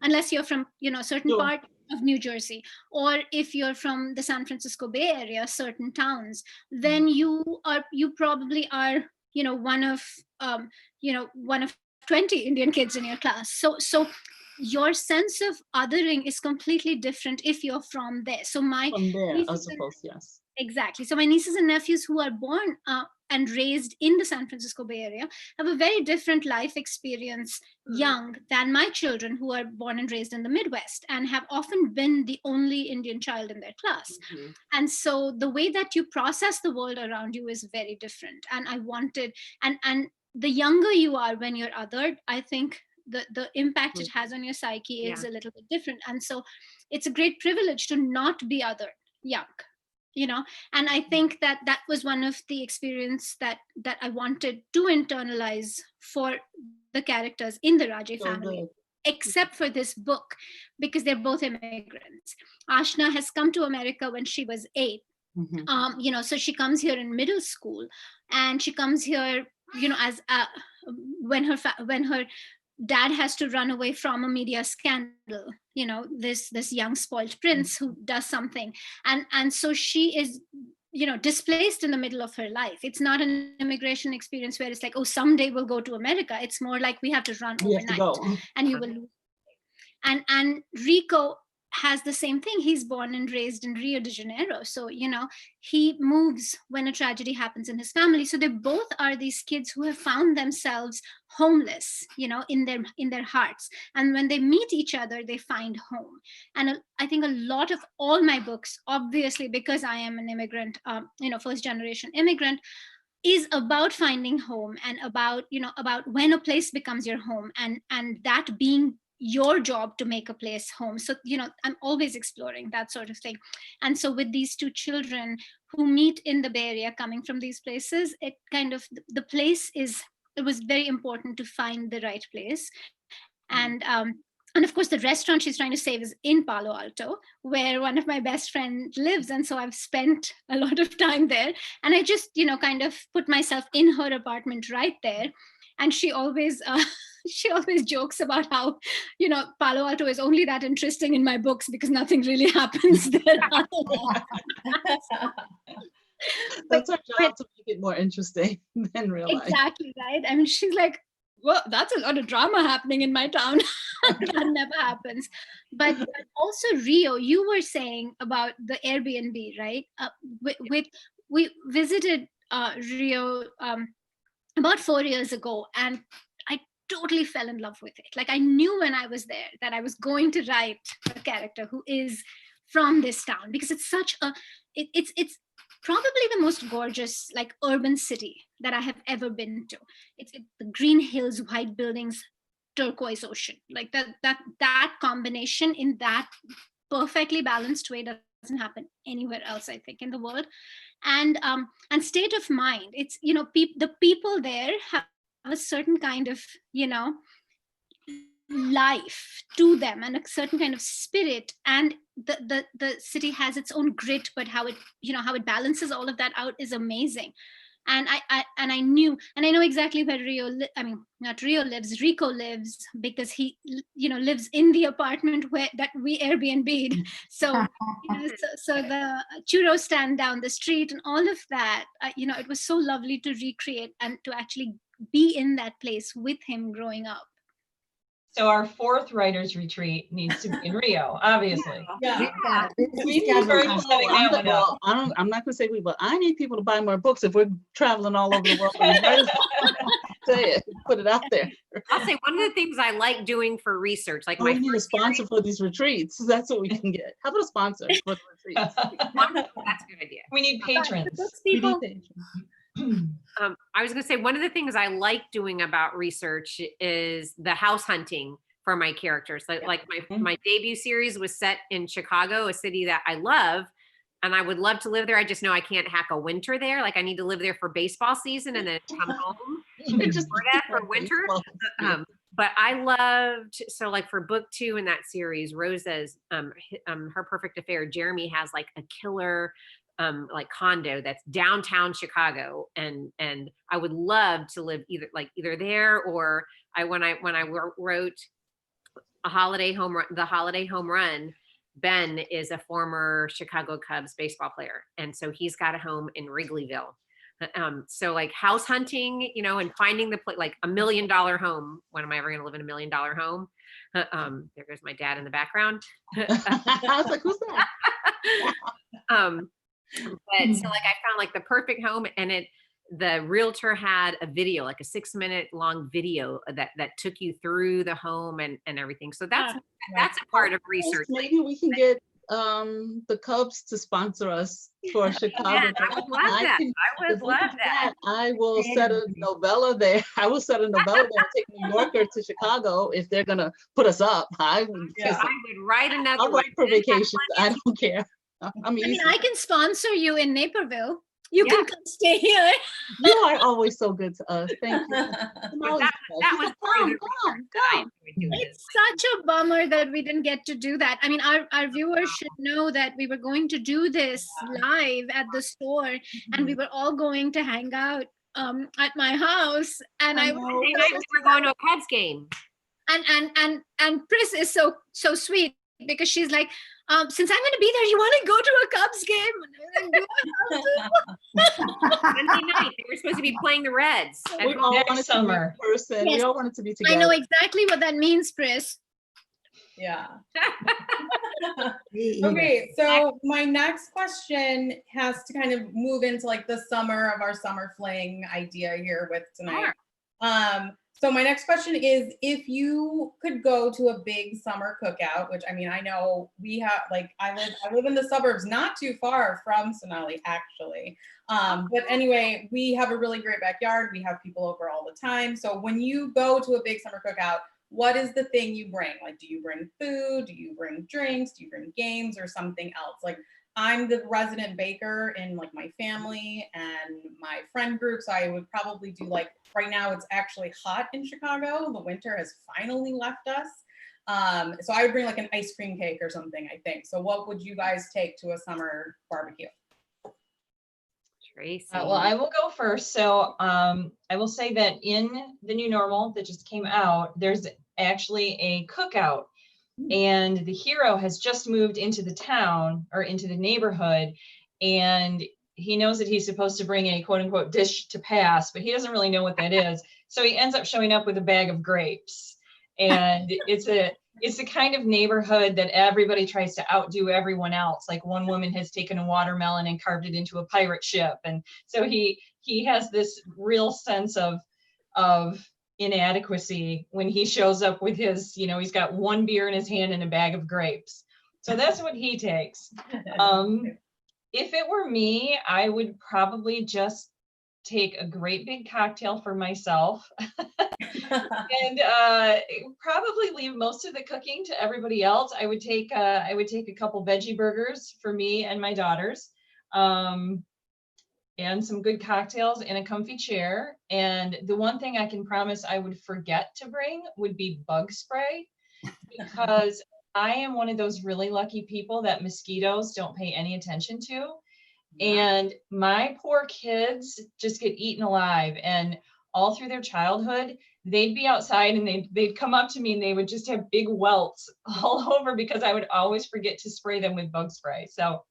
unless you're from a certain Sure. part of New Jersey, or if you're from the San Francisco Bay Area, certain towns, then you probably are one of 20 Indian kids in your class. So your sense of othering is completely different if you're from there. So From there, I suppose, yes. exactly. So my nieces and nephews who are born and raised in the San Francisco Bay Area have a very different life experience young than my children who are born and raised in the Midwest and have often been the only Indian child in their class. And so the way that you process the world around you is very different. And I wanted, and the younger you are when you're othered, I think the impact it has on your psyche is a little bit different. And so it's a great privilege to not be othered young. And I think that was one of the experience that I wanted to internalize for the characters in the Raje family, except for this book, because they're both immigrants. Ashna has come to America when she was 8. So she comes here in middle school, and she comes here, as when her dad has to run away from a media scandal, this young spoiled prince who does something, and so she is displaced in the middle of her life. It's not an immigration experience where it's like, oh, someday we'll go to America. It's more like we have to run overnight, and you will lose. And Rico has the same thing. He's born and raised in Rio de Janeiro. So, you know, he moves when a tragedy happens in his family. So they both are these kids who have found themselves homeless, you know, in their hearts. And when they meet each other, they find home. And I think a lot of all my books, obviously, because I am an immigrant, you know, first generation immigrant, is about finding home and about, you know, about when a place becomes your home, and that being your job to make a place home. So, you know, I'm always exploring that sort of thing. And so with these two children who meet in the Bay Area coming from these places, it kind of, the place is, it was very important to find the right place. And of course, the restaurant she's trying to save is in Palo Alto, where one of my best friends lives. And so I've spent a lot of time there. And I just, you know, kind of put myself in her apartment right there. And she always jokes about how, you know, Palo Alto is only that interesting in my books because nothing really happens there. That's our job, to make it more interesting than real life. Exactly, right? I mean, she's like, well, that's a lot of drama happening in my town. That never happens. But also, Rio, you were saying about the Airbnb, right? We visited Rio about 4 years ago, and I totally fell in love with it. Like, I knew when I was there that I was going to write a character who is from this town, because it's such a, it's probably the most gorgeous, like, urban city that I have ever been to. It's the green hills, white buildings, turquoise ocean. Like that combination in that perfectly balanced way doesn't happen anywhere else, I think, in the world. And state of mind. It's, you know, the people there have a certain kind of, you know, life to them and a certain kind of spirit, and the city has its own grit, but how it, you know, how it balances all of that out is amazing. And I knew, and I know exactly where Rico lives, because he, you know, lives in the apartment that we Airbnb'd. So, you know, so the churro stand down the street and all of that, you know, it was so lovely to recreate and to actually be in that place with him growing up. So our fourth writers retreat needs to be in Rio, obviously. Yeah. We need Very people. setting that one up. I'm not gonna say we, but I need people to buy more books if we're traveling all over the world. We might as well say it, put it out there. I'll say one of the things I like doing for research, like We need a sponsor for these retreats. That's what we can get. How about a sponsor for the retreats? that's a good idea. We need patrons. People, I was going to say, one of the things I like doing about research is the house hunting for my characters. Like my debut series was set in Chicago, a city that I love, and I would love to live there. I just know I can't hack a winter there. Like, I need to live there for baseball season and then come home Just for that for winter. But I loved, so like for book 2 in that series, Rosa's Her Perfect Affair, Jeremy has like a killer like condo that's downtown Chicago, and I would love to live either there, or when I wrote The Holiday Home Run, Ben is a former Chicago Cubs baseball player, and so he's got a home in Wrigleyville. So like house hunting, you know, and finding the place, like $1 million home. When am I ever going to live in $1 million home? There goes my dad in the background. I was like, who's that? But so like I found like the perfect home, and the realtor had a video, like a 6-minute long video that took you through the home and everything. So that's a part of research. Maybe we can get the Cubs to sponsor us for Chicago. Yeah, I would love that. I would love that. I will set a novella there. I will set a novella there and take New Yorker to Chicago if they're gonna put us up. I would write another. I'll write for vacations. I don't care. I mean, I can sponsor you in Naperville. You can come stay here. You are always so good to us. Thank you. That was part of the research that I enjoyed doing. It's such a bummer that we didn't get to do that. I mean, our viewers should know that we were going to do this live at the store, and we were all going to hang out at my house. And we were going to a Cubs game. And Pris is so sweet, because she's like, since I'm going to be there, you want to go to a Cubs game? Monday night, they were supposed to be playing the Reds. We all wanted summer. to be in person. Yes. We all wanted to be together. I know exactly what that means, Pris. Yeah. Me either. Okay, so my next question has to kind of move into like the summer of our summer fling idea here with tonight. So my next question is, if you could go to a big summer cookout, which I mean, I know we have, like, I live in the suburbs, not too far from Sonali, actually. But anyway, we have a really great backyard. We have people over all the time. So when you go to a big summer cookout, what is the thing you bring? Like, do you bring food? Do you bring drinks? Do you bring games or something else? Like, I'm the resident baker in like my family and my friend group. So I would probably do like, right now it's actually hot in Chicago. The winter has finally left us. So I would bring like an ice cream cake or something, I think. So what would you guys take to a summer barbecue? Tracy. Well, I will go first. So I will say that in the new normal that just came out, there's actually a cookout. And the hero has just moved into the town or into the neighborhood, and he knows that he's supposed to bring a quote unquote dish to pass, but he doesn't really know what that is. So he ends up showing up with a bag of grapes. And it's the kind of neighborhood that everybody tries to outdo everyone else. Like one woman has taken a watermelon and carved it into a pirate ship. And so he has this real sense of inadequacy when he shows up with his, he's got one beer in his hand and a bag of grapes. So that's what he takes. If it were me, I would probably just take a great big cocktail for myself and probably leave most of the cooking to everybody else. I would take a couple veggie burgers for me and my daughters. And some good cocktails and a comfy chair. And the one thing I can promise I would forget to bring would be bug spray, because I am one of those really lucky people that mosquitoes don't pay any attention to. And my poor kids just get eaten alive. And all through their childhood, they'd be outside and they'd come up to me and they would just have big welts all over because I would always forget to spray them with bug spray. So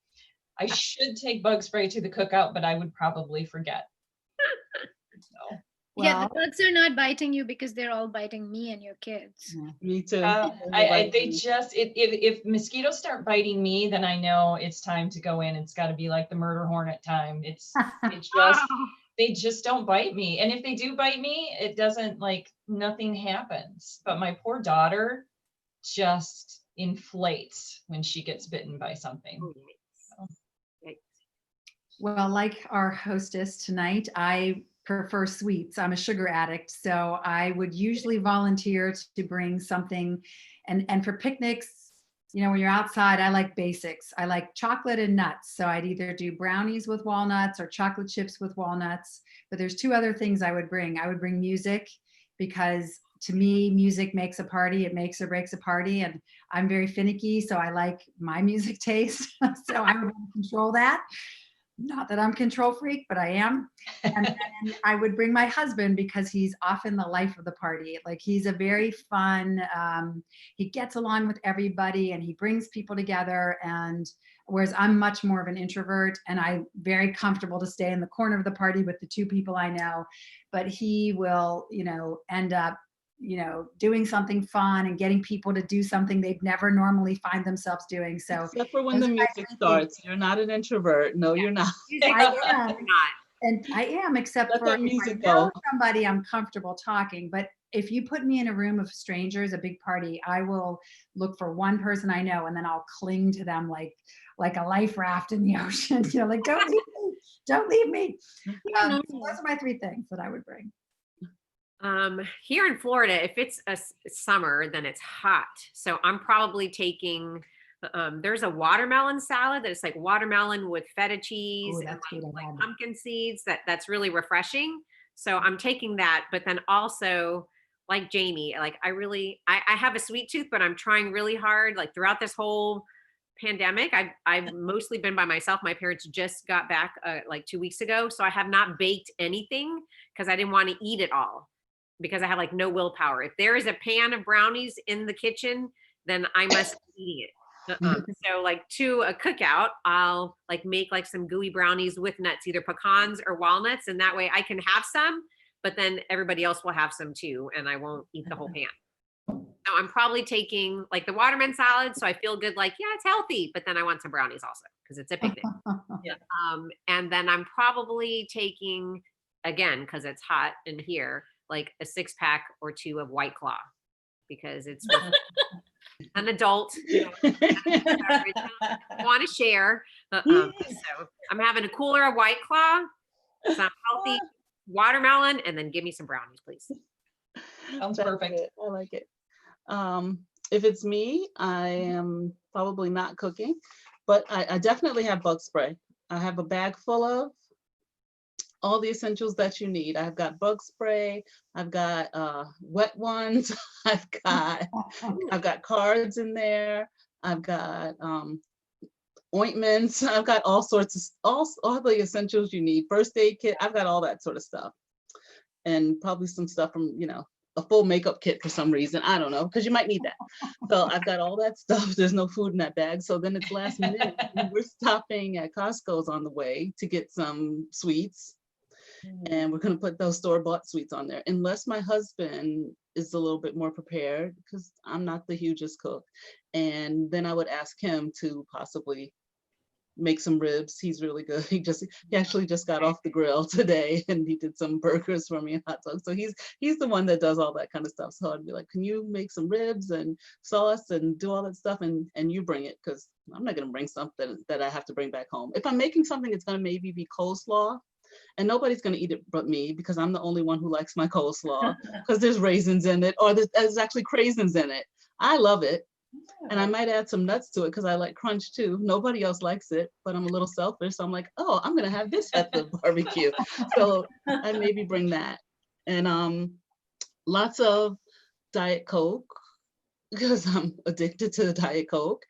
I should take bug spray to the cookout, but I would probably forget. So, Yeah, the bugs are not biting you because they're all biting me and your kids. Me too. If mosquitoes start biting me, then I know it's time to go in. It's got to be like the murder hornet time. They just don't bite me. And if they do bite me, it doesn't, like, nothing happens. But my poor daughter just inflates when she gets bitten by something. Well, like our hostess tonight, I prefer sweets. I'm a sugar addict, so I would usually volunteer to bring something. And for picnics, when you're outside, I like basics. I like chocolate and nuts. So I'd either do brownies with walnuts or chocolate chips with walnuts. But there's two other things I would bring. I would bring music, because to me, music makes a party. It makes or breaks a party. And I'm very finicky, so I like my music taste. So I would want to control that. Not that I'm control freak, but I am. And then I would bring my husband, because he's often the life of the party. Like, he's a very fun, he gets along with everybody and he brings people together. And whereas I'm much more of an introvert and I'm very comfortable to stay in the corner of the party with the two people I know, but he will, end up doing something fun and getting people to do something they'd never normally find themselves doing. So except for when the music starts, you're not an introvert. No, you're not. I am. And I am, except for music if I know somebody I'm comfortable talking. But if you put me in a room of strangers, a big party, I will look for one person I know and then I'll cling to them like a life raft in the ocean. Like, don't leave me, don't leave me. So those are my three things that I would bring. Here in Florida, if it's a summer, then it's hot. So I'm probably taking, there's a watermelon salad that's like watermelon with feta cheese and like pumpkin seeds. That's really refreshing. So I'm taking that, but then also like Jamie, like I have a sweet tooth, but I'm trying really hard. Like throughout this whole pandemic, I've mostly been by myself. My parents just got back like 2 weeks ago. So I have not baked anything because I didn't want to eat it all, because I have like no willpower. If there is a pan of brownies in the kitchen, then I must be eating it. So like to a cookout, I'll like make like some gooey brownies with nuts, either pecans or walnuts. And that way I can have some, but then everybody else will have some too. And I won't eat the whole pan. So I'm probably taking like the watermelon salad, so I feel good, like, yeah, it's healthy, but then I want some brownies also because it's a picnic. And then I'm probably taking, again, because it's hot in here, like a 6-pack or 2 of White Claw because it's an adult, want to share. So I'm having a cooler of White Claw, some healthy watermelon, and then give me some brownies, please. Sounds That's perfect. it. I like it. If it's me, I am probably not cooking, but I definitely have bug spray. I have a bag full of all the essentials that you need. I've got bug spray, I've got wet ones, I've got cards in there, I've got ointments, I've got all sorts of all the essentials you need. First aid kit, I've got all that sort of stuff. And probably some stuff from, a full makeup kit for some reason. I don't know, because you might need that. So I've got all that stuff. There's no food in that bag. So then it's last minute. We're stopping at Costco's on the way to get some sweets. And we're going to put those store-bought sweets on there. Unless my husband is a little bit more prepared, because I'm not the hugest cook. And then I would ask him to possibly make some ribs. He's really good. He actually just got off the grill today and he did some burgers for me and hot dogs. So he's the one that does all that kind of stuff. So I'd be like, can you make some ribs and sauce and do all that stuff and you bring it, because I'm not going to bring something that I have to bring back home. If I'm making something, it's going to maybe be coleslaw, and nobody's going to eat it but me, because I'm the only one who likes my coleslaw, because there's raisins in it, or there's actually craisins in it. I love it. And I might add some nuts to it because I like crunch too. Nobody else likes it, but I'm a little selfish. So I'm like, oh, I'm going to have this at the barbecue. So I maybe bring that. And lots of Diet Coke, because I'm addicted to the Diet Coke.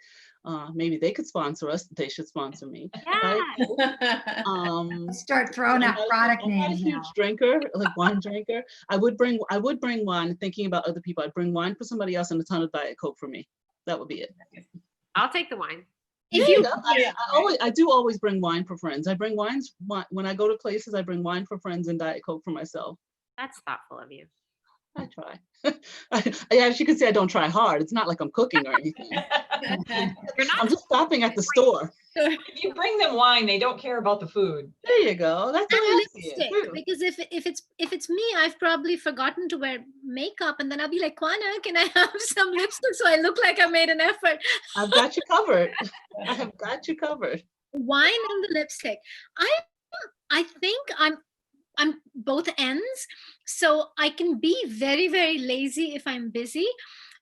Maybe they could sponsor us. They should sponsor me. Diet Coke. Start throwing out product I'm not a names huge now. drinker, like wine drinker. I would bring wine, thinking about other people. I'd bring wine for somebody else and a ton of Diet Coke for me. That would be it. I'll take the wine. If There you, you go. I do always bring wine for friends. I bring wines when I go to places. I bring wine for friends and Diet Coke for myself. That's thoughtful of you. I try. As you can see, I don't try hard. It's not like I'm cooking or anything. You're not I'm just stopping at the store. If you bring them wine, they don't care about the food. There you go. That's and how I see lipstick, it. because if it's me, I've probably forgotten to wear makeup, and then I'll be like, Kwana, can I have some lipstick so I look like I made an effort? I've got you covered. I have got you covered. Wine and the lipstick. I think I'm both ends, so I can be very, very lazy if I'm busy,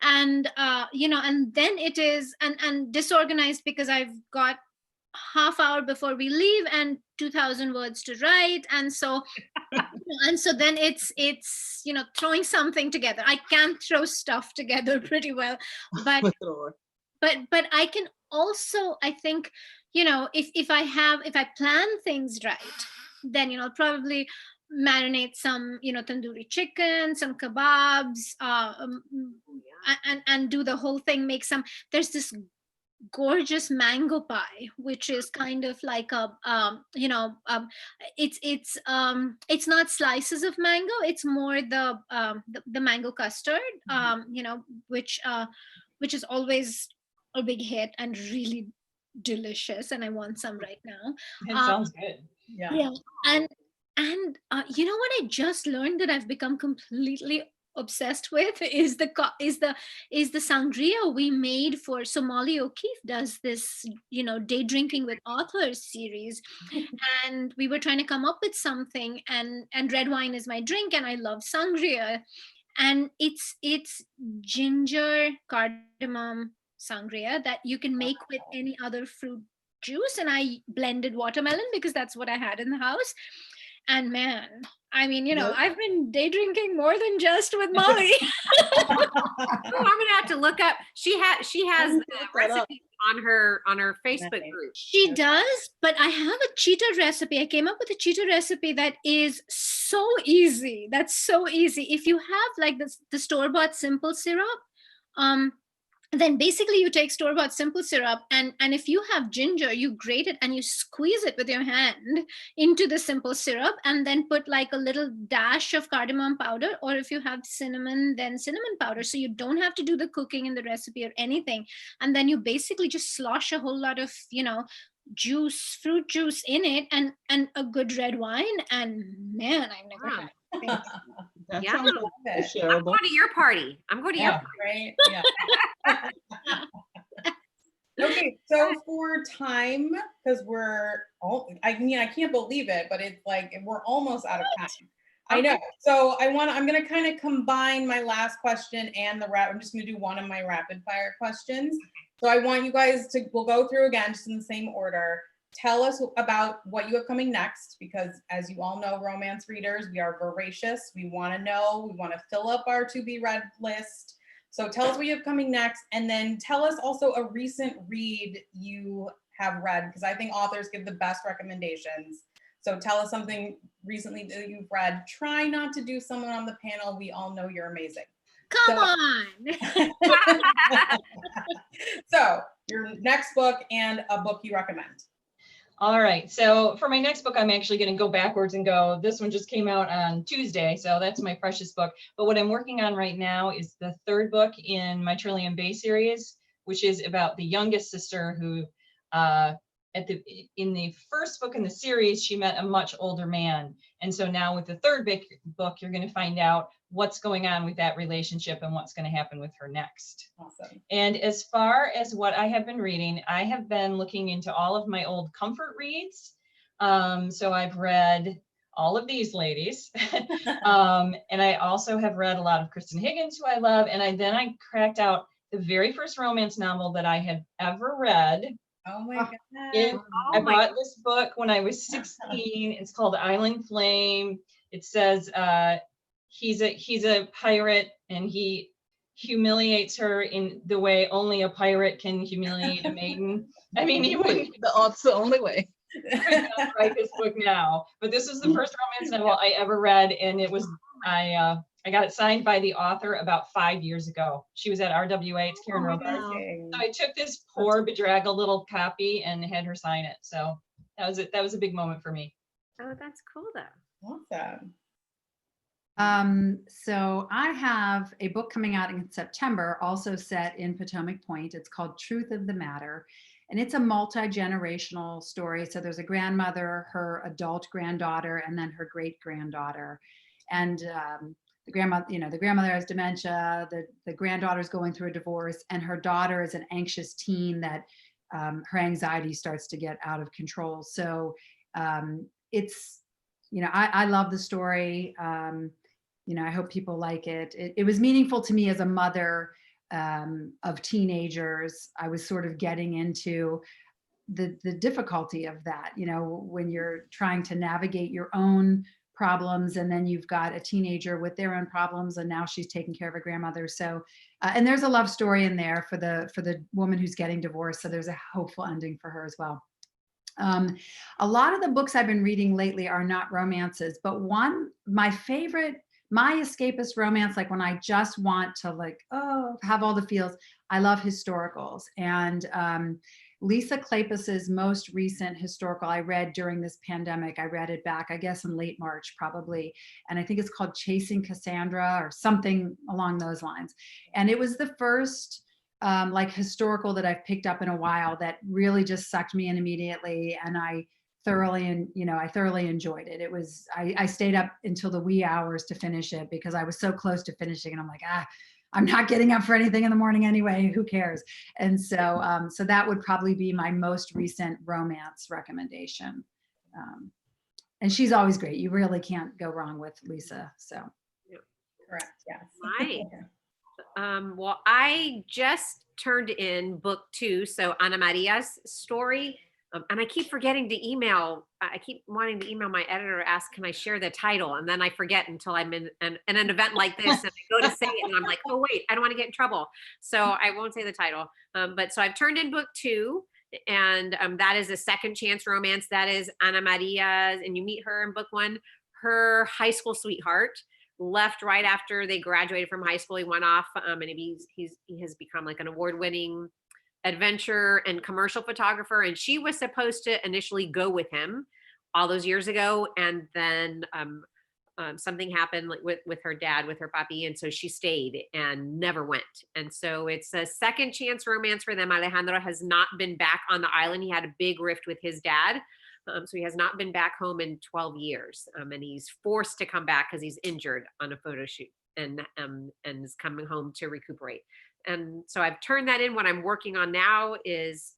and and then it is and disorganized because I've got half hour before we leave and 2,000 words to write, and so then it's throwing something together. I can throw stuff together pretty well, but I can also, I think, if I plan things right, then I'll probably marinate some tandoori chicken, some kebabs, and do the whole thing. Make some. There's this gorgeous mango pie, which is kind of like a it's not slices of mango, it's more the mango custard, which is always a big hit and really delicious, and I want some right now. It sounds good. Yeah. And you know what I just learned that I've become completely obsessed with is the sangria we made for Molly O'Keefe does this day drinking with authors series, and we were trying to come up with something, and red wine is my drink and I love sangria, and it's ginger cardamom sangria that you can make with any other fruit juice, and I blended watermelon because that's what I had in the house. And man, I mean, I've been day drinking more than just with Molly. Oh, I'm gonna have to look up. She has the recipe on her Facebook group. She does, but I have a Cheetah recipe. I came up with a Cheetah recipe that is so easy. That's so easy. If you have like the store-bought simple syrup, then basically you take store-bought simple syrup, and if you have ginger, you grate it and you squeeze it with your hand into the simple syrup, and then put like a little dash of cardamom powder, or if you have cinnamon, then cinnamon powder, so you don't have to do the cooking in the recipe or anything. And then you basically just slosh a whole lot of, juice, fruit juice in it, and a good red wine, and man, I've never Wow. had it. That Yeah. sounds Love like it. I'm shareable. going to your party. I'm going to your Yeah. party. Right? Yeah. Okay, so for time, because I can't believe it, but it's like we're almost out of time. I know. So I'm gonna kind of combine my last question and I'm just gonna do one of my rapid fire questions. So I want you guys we'll go through again, just in the same order. Tell us about what you have coming next, because as you all know, romance readers, we are voracious. We want to know, we want to fill up our to be read list. So tell us what you have coming next, and then tell us also a recent read you have read, because I think authors give the best recommendations. So tell us something recently that you've read. Try not to do someone on the panel. We all know you're amazing. Come on. So your next book and a book you recommend. All right. So for my next book, I'm actually going to go backwards and go, this one just came out on Tuesday. So that's my freshest book. But what I'm working on right now is the third book in my Trillium Bay series, which is about the youngest sister who, in the first book in the series, she met a much older man. And so now with the third book, you're going to find out what's going on with that relationship and what's going to happen with her next. Awesome. And as far as what I have been reading, I have been looking into all of my old comfort reads. So I've read all of these ladies. And I also have read a lot of Kristen Higgins, who I love. And then I cracked out the very first romance novel that I had ever read. Oh my God. I bought this book when I was 16. It's called Island Flame. It says he's a pirate, and he humiliates her in the way only a pirate can humiliate a maiden. I mean, he wouldn't That's the only way. write this book now, but this was the first romance novel I ever read, and it was I got it signed by the author about 5 years ago. She was at RWA. It's Karen Roberts. Amazing. So I took this poor bedraggled little copy and had her sign it. So that was it. That was a big moment for me. Oh, that's cool though. Awesome. So I have a book coming out in September, also set in Potomac Point. It's called Truth of the Matter. And it's a multi-generational story. So there's a grandmother, her adult granddaughter, and then her great-granddaughter. And the grandmother has dementia, the granddaughter's going through a divorce, and her daughter is an anxious teen that her anxiety starts to get out of control. So it's, I love the story. I hope people like it. It was meaningful to me as a mother of teenagers. I was sort of getting into the difficulty of that, when you're trying to navigate your own problems, and then you've got a teenager with their own problems, and now she's taking care of a grandmother. So, and there's a love story in there for the woman who's getting divorced. So there's a hopeful ending for her as well. A lot of the books I've been reading lately are not romances, but my escapist romance, like when I just want to have all the feels, I love historicals. And Lisa Kleypas's most recent historical I read during this pandemic. I read it back, I guess, in late March, probably. And I think it's called Chasing Cassandra or something along those lines. And it was the first historical that I've picked up in a while that really just sucked me in immediately. And I thoroughly enjoyed it. It was, I stayed up until the wee hours to finish it because I was so close to finishing, and I'm like, I'm not getting up for anything in the morning anyway, who cares? And so that would probably be my most recent romance recommendation. And she's always great. You really can't go wrong with Lisa. So. Correct, yes. Right. Well, I just turned in book 2, so Ana Maria's story. And I keep forgetting to email. I keep wanting to email my editor, ask, can I share the title? And then I forget until I'm in an event like this, and I go to say it, and I'm like, oh wait, I don't want to get in trouble, so I won't say the title. But so I've turned in book 2, and that is a second chance romance. That is Ana Maria's, and you meet her in book 1, her high school sweetheart, left right after they graduated from high school. He went off, and he has become like an award-winning adventure and commercial photographer. And she was supposed to initially go with him all those years ago, and then something happened with her dad, with her papi, and so she stayed and never went. And so it's a second chance romance for them. Alejandro has not been back on the island. He had a big rift with his dad. So he has not been back home in 12 years. And he's forced to come back because he's injured on a photo shoot, and is coming home to recuperate. And so I've turned that in. What I'm working on now is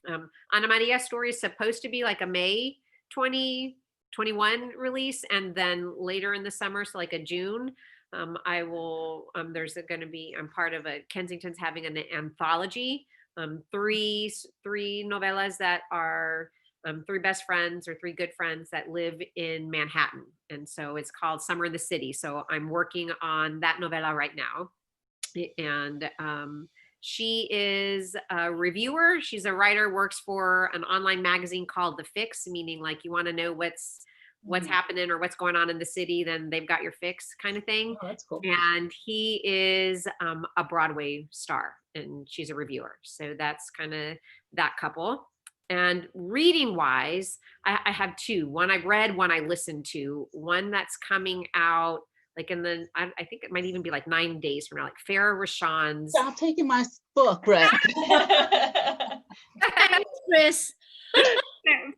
Ana Maria story is supposed to be like a May 2021 release. And then later in the summer, so like a June, I will, there's going to be, I'm part of Kensington's having an anthology, three novellas that are three best friends or three good friends that live in Manhattan. And so it's called Summer in the City. So I'm working on that novella right now. And she is a reviewer. She's a writer, works for an online magazine called The Fix, meaning like you want to know what's happening or what's going on in the city, then they've got your fix kind of thing. Oh, that's cool. And he is a Broadway star, and she's a reviewer. So that's kind of that couple. And reading wise, I have two. One I've read, one I listened to. One that's coming out like in the, I think it might even be like 9 days from now, like Farah Rashan's. Stop taking my book, Brett. Thanks, Chris.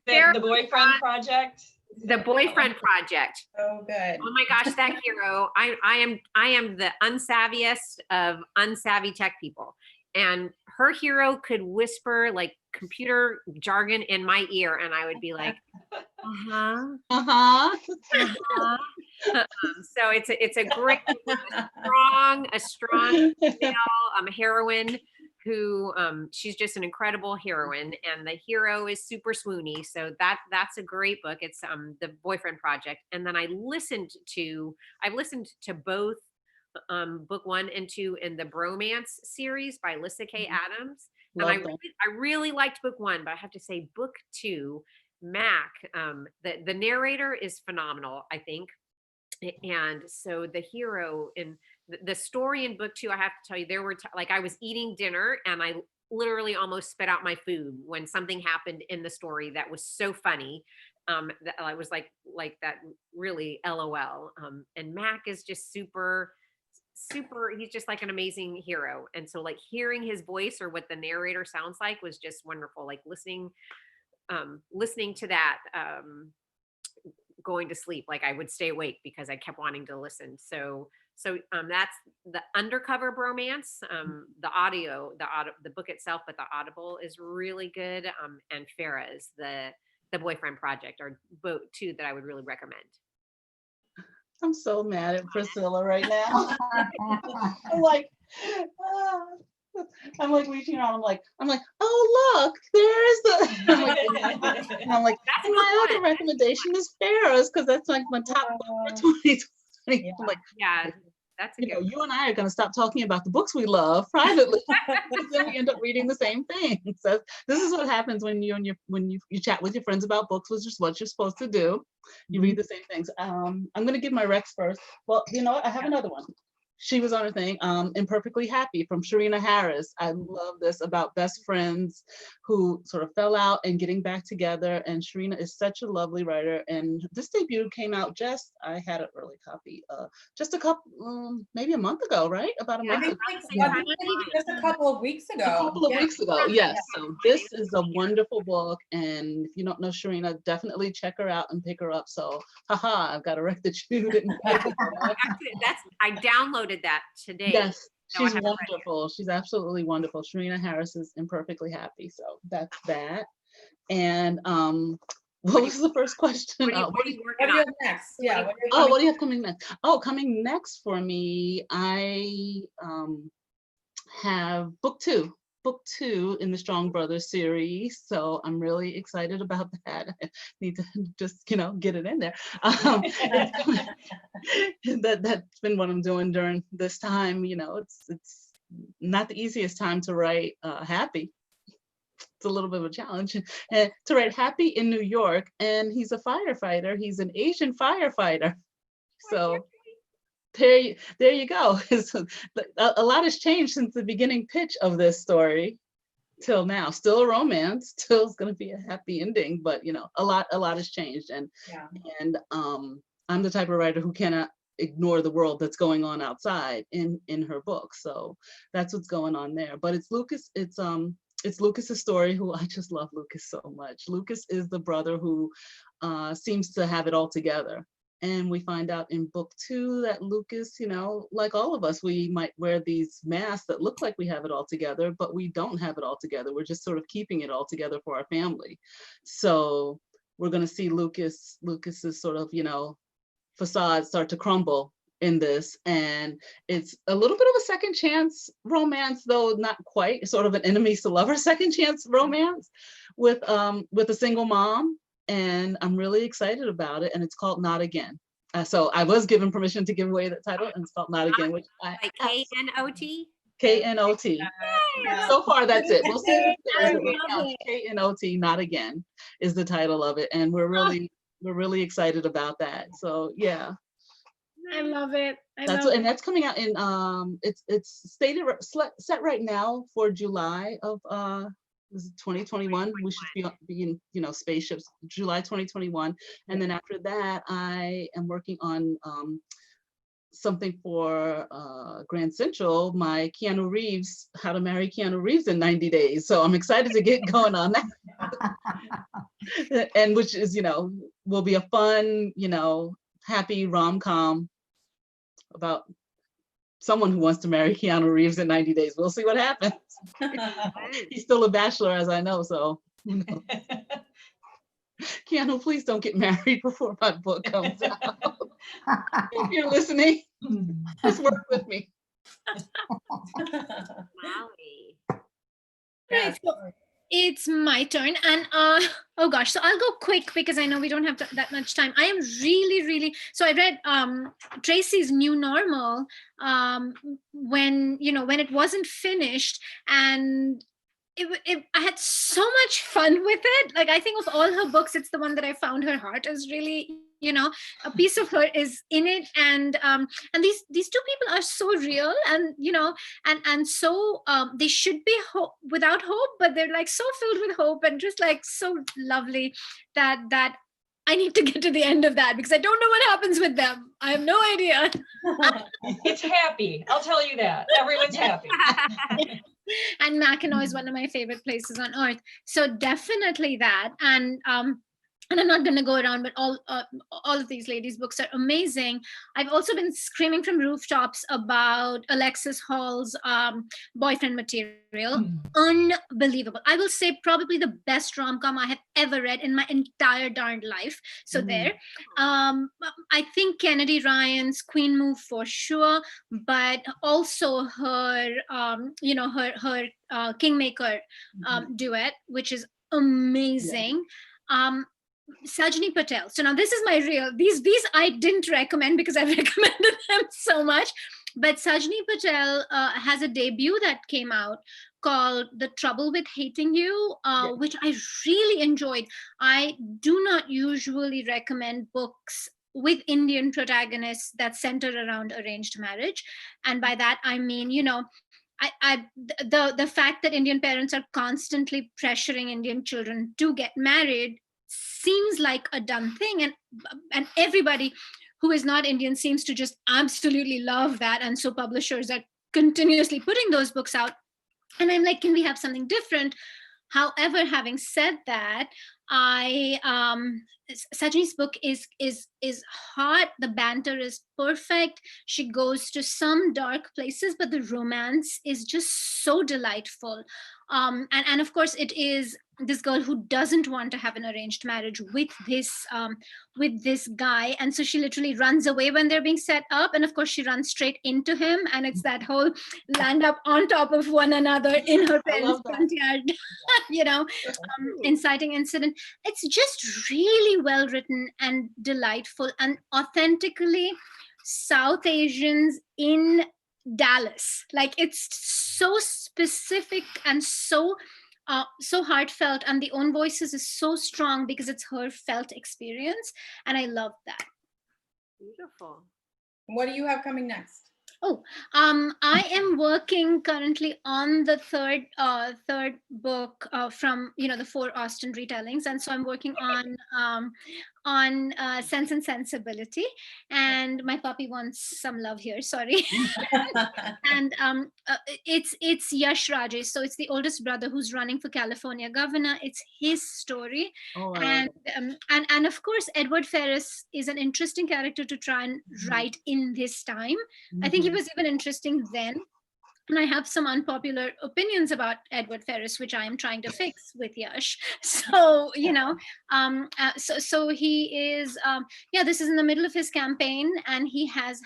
The Boyfriend Project. The Boyfriend Project. Oh, good. Oh my gosh, that hero. I am the unsavviest of unsavvy tech people. And her hero could whisper like computer jargon in my ear, and I would be like, so it's a great, a strong female heroine who she's just an incredible heroine, and the hero is super swoony. So that's a great book. It's The Boyfriend Project. And then I've listened to both book 1 and 2 in the Bromance series by Lyssa K. Adams. And I really liked book 1, but I have to say book 2, Mac, the narrator is phenomenal, I think. And so the hero in the story in book 2, I have to tell you, there were like I was eating dinner and I literally almost spit out my food when something happened in the story that was so funny. That I was like that really LOL. And Mac is just super, he's just like an amazing hero. And so like hearing his voice or what the narrator sounds like was just wonderful. Like listening to that, going to sleep, like I would stay awake because I kept wanting to listen. So that's the Undercover Bromance. The book itself, but the Audible is really good. And Farah is the Boyfriend Project are both two that I would really recommend. I'm so mad at Priscilla right now. I'm like reaching around. I'm like, oh look, there's the. I'm like, That's my other recommendation is Farah's because that's like my top book for 2020. Yeah. I'm like, Yeah, that's a good one. you and I are going to stop talking about the books we love privately, then we end up reading the same thing. So this is what happens when you chat with your friends about books, which is what you're supposed to do. You read the same things. I'm going to give my Rex first. Well, you know what? I have another one. She was on her thing, Imperfectly Happy from Sharina Harris. I love this about best friends who sort of fell out and getting back together. And Sharina is such a lovely writer. And this debut came out I had an early copy, just a couple, maybe a month ago, right? About a month ago. Just a couple of weeks ago. A couple of weeks ago, yes. So this is a wonderful book. And if you don't know Sharina, definitely check her out and pick her up. So, haha, I've got a wreck that you didn't. I downloaded that today. Yes, No, she's wonderful. She's absolutely wonderful. Sharina Harris is Imperfectly Happy. So that's that. And what was the first question? What are you working What do you on have next? Yeah. What do you have coming next? Oh, coming next for me, I have book two in the Strong Brothers series. So I'm really excited about that. I need to just, get it in there. That's been what I'm doing during this time. It's not the easiest time to write happy. It's a little bit of a challenge. And to write happy in New York, and he's a firefighter. He's an Asian firefighter. So there you go. A lot has changed since the beginning pitch of this story till now. Still a romance, still is going to be a happy ending, but you know, a lot has changed. And Yeah. and I'm the type of writer who cannot ignore the world that's going on outside in her book. So that's what's going on there. But it's Lucas's story, who I just love Lucas so much. Lucas is the brother who seems to have it all together. And we find out in book 2 that Lucas, you know, like all of us, we might wear these masks that look like we have it all together, but we don't have it all together. We're just sort of keeping it all together for our family. So we're going to see Lucas's sort of, you know, facade start to crumble in this. And it's a little bit of a second chance romance, though not quite, sort of an enemies to lovers second chance romance with a single mom. And I'm really excited about it. And it's called Not Again. So I was given permission to give away the title, and it's called Not Again, which I Like K-N-O-T? K-N-O-T. Yeah. So far, that's it. We'll see if it I stays, but right love now it. it's K-N-O-T, Not Again is the title of it. And we're really excited about that. So yeah. I love it. That's coming out in it's set right now for July of this is 2021. We should be in, you know, spaceships July 2021. And then after that, I am working on something for Grand Central, my Keanu Reeves, How to Marry Keanu Reeves in 90 Days. So I'm excited to get going on that. And which is, you know, will be a fun, you know, happy rom-com about someone who wants to marry Keanu Reeves in 90 days. We'll see what happens. He's still a bachelor, as I know, so who knows. Keanu, please don't get married before my book comes out. If you're listening, just work with me. Molly. Right, so it's my turn, and oh gosh, so I'll go quick because I know we don't have that much time. I am really so I read Tracy's New Normal when it wasn't finished, and I had so much fun with it. Like, I think of all her books, it's the one that I found her heart is really, a piece of her is in it. And these two people are so real, and and so they should be without hope, but they're like so filled with hope and just like so lovely that I need to get to the end of that because I don't know what happens with them. I have no idea. It's happy. I'll tell you that. Everyone's happy. And Mackinac is one of my favorite places on earth. So definitely that. And I'm not going to go around, but all of these ladies' books are amazing. I've also been screaming from rooftops about Alexis Hall's Boyfriend Material. Unbelievable. I will say probably the best rom-com I have ever read in my entire darned life. So there. I think Kennedy Ryan's Queen Move for sure, but also her, her Kingmaker duet, which is amazing. Sajni Patel. So now this is my real, these I didn't recommend because I've recommended them so much, but Sajni Patel has a debut that came out called The Trouble with Hating You, which I really enjoyed. I do not usually recommend books with Indian protagonists that center around arranged marriage. And by that, I mean, the fact that Indian parents are constantly pressuring Indian children to get married seems like a done thing, and everybody who is not Indian seems to just absolutely love that, and so publishers are continuously putting those books out, and I'm like, can we have something different? However, having said that, Sajni's book is hot. The banter is perfect. She goes to some dark places, but the romance is just so delightful. And of course, it is this girl who doesn't want to have an arranged marriage with this guy, and so she literally runs away when they're being set up, and of course she runs straight into him, and it's that whole land up on top of one another in her parents' front yard, inciting incident. It's just really well written and delightful and authentically South Asians in Dallas. Like, it's so specific and so heartfelt, and the own voices is so strong because it's her felt experience, and I love that. Beautiful. What do you have coming next? I am working currently on the third book from the 4 Austen retellings, and so I'm working on Sense and Sensibility. And my puppy wants some love here. Sorry. And it's Yash Rajesh, so it's the oldest brother who's running for California governor. It's his story, Oh, I love and it. and of course Edward Ferrars is an interesting character to try and write in this time. I think he Mhm. was even interesting then. And I have some unpopular opinions about Edward Ferrars, which I am trying to fix with Yash. So, so he is, yeah, this is in the middle of his campaign, and he has,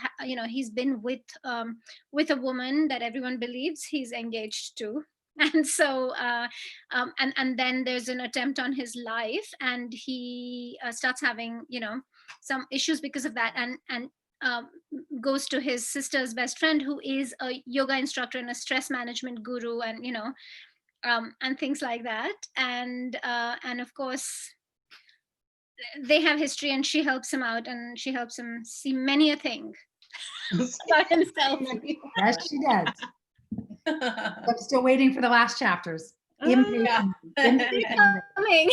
he's been with a woman that everyone believes he's engaged to. And so, and then there's an attempt on his life, and he starts having, some issues because of that. And um, goes to his sister's best friend, who is a yoga instructor and a stress management guru, and and things like that. And of course they have history, and she helps him out, and she helps him see many a thing about himself. Yes, she does. I'm still waiting for the last chapters. Yeah. Impatiently. Coming.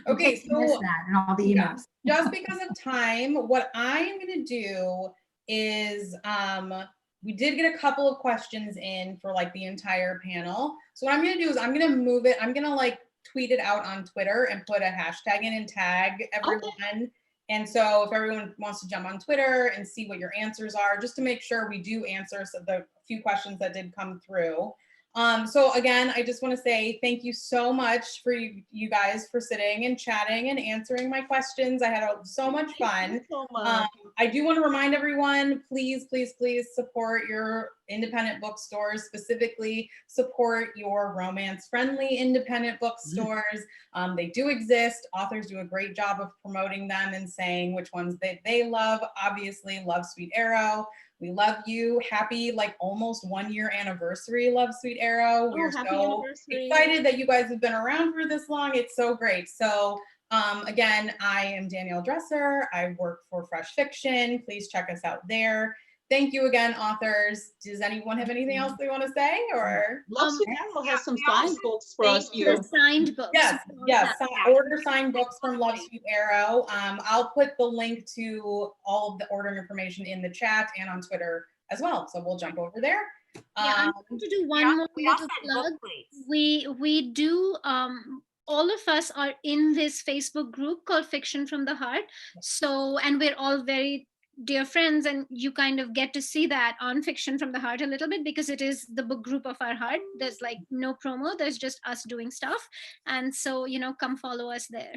Okay, I miss so that and all the yeah, emails. just because of time, what I am going to do is we did get a couple of questions in for like the entire panel. So what I'm going to do is I'm going to move it. I'm going to like tweet it out on Twitter and put a hashtag in and tag everyone. And so if everyone wants to jump on Twitter and see what your answers are, just to make sure we do answer the few questions that did come through. So again, I just want to say thank you so much for you guys for sitting and chatting and answering my questions. I had so much fun. So much. I do want to remind everyone, please, please, please support your independent bookstores, specifically support your romance-friendly independent bookstores. They do exist. Authors do a great job of promoting them and saying which ones they love. Obviously, Love Sweet Arrow. We love you. Happy like almost 1 year anniversary, Love Sweet Arrow. We're happy so anniversary. excited that you guys have been around for this long. It's so great. So again, I am Danielle Dresser. I work for Fresh Fiction. Please check us out there. Thank you again, authors. Does anyone have anything else they want to say? Or Love Sweet Arrow has some we also signed books for us thank here. The signed books. yes, Yeah. order signed books from Love Sweet Arrow. I'll put the link to all of the ordering information in the chat and on Twitter as well. So we'll jump over there. Yeah, I'm going to do one more We all little said plug. book, please. We do all of us are in this Facebook group called Fiction from the Heart. So, and we're all very dear friends, and you kind of get to see that on Fiction from the Heart a little bit, because it is the book group of our heart. There's like no promo, there's just us doing stuff. And so, come follow us there.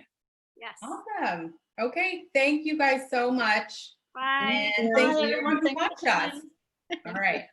Yes. Awesome. Okay, thank you guys so much. Bye. And Bye, thanks to everyone. everyone who Thanks for watched us. coming. All right.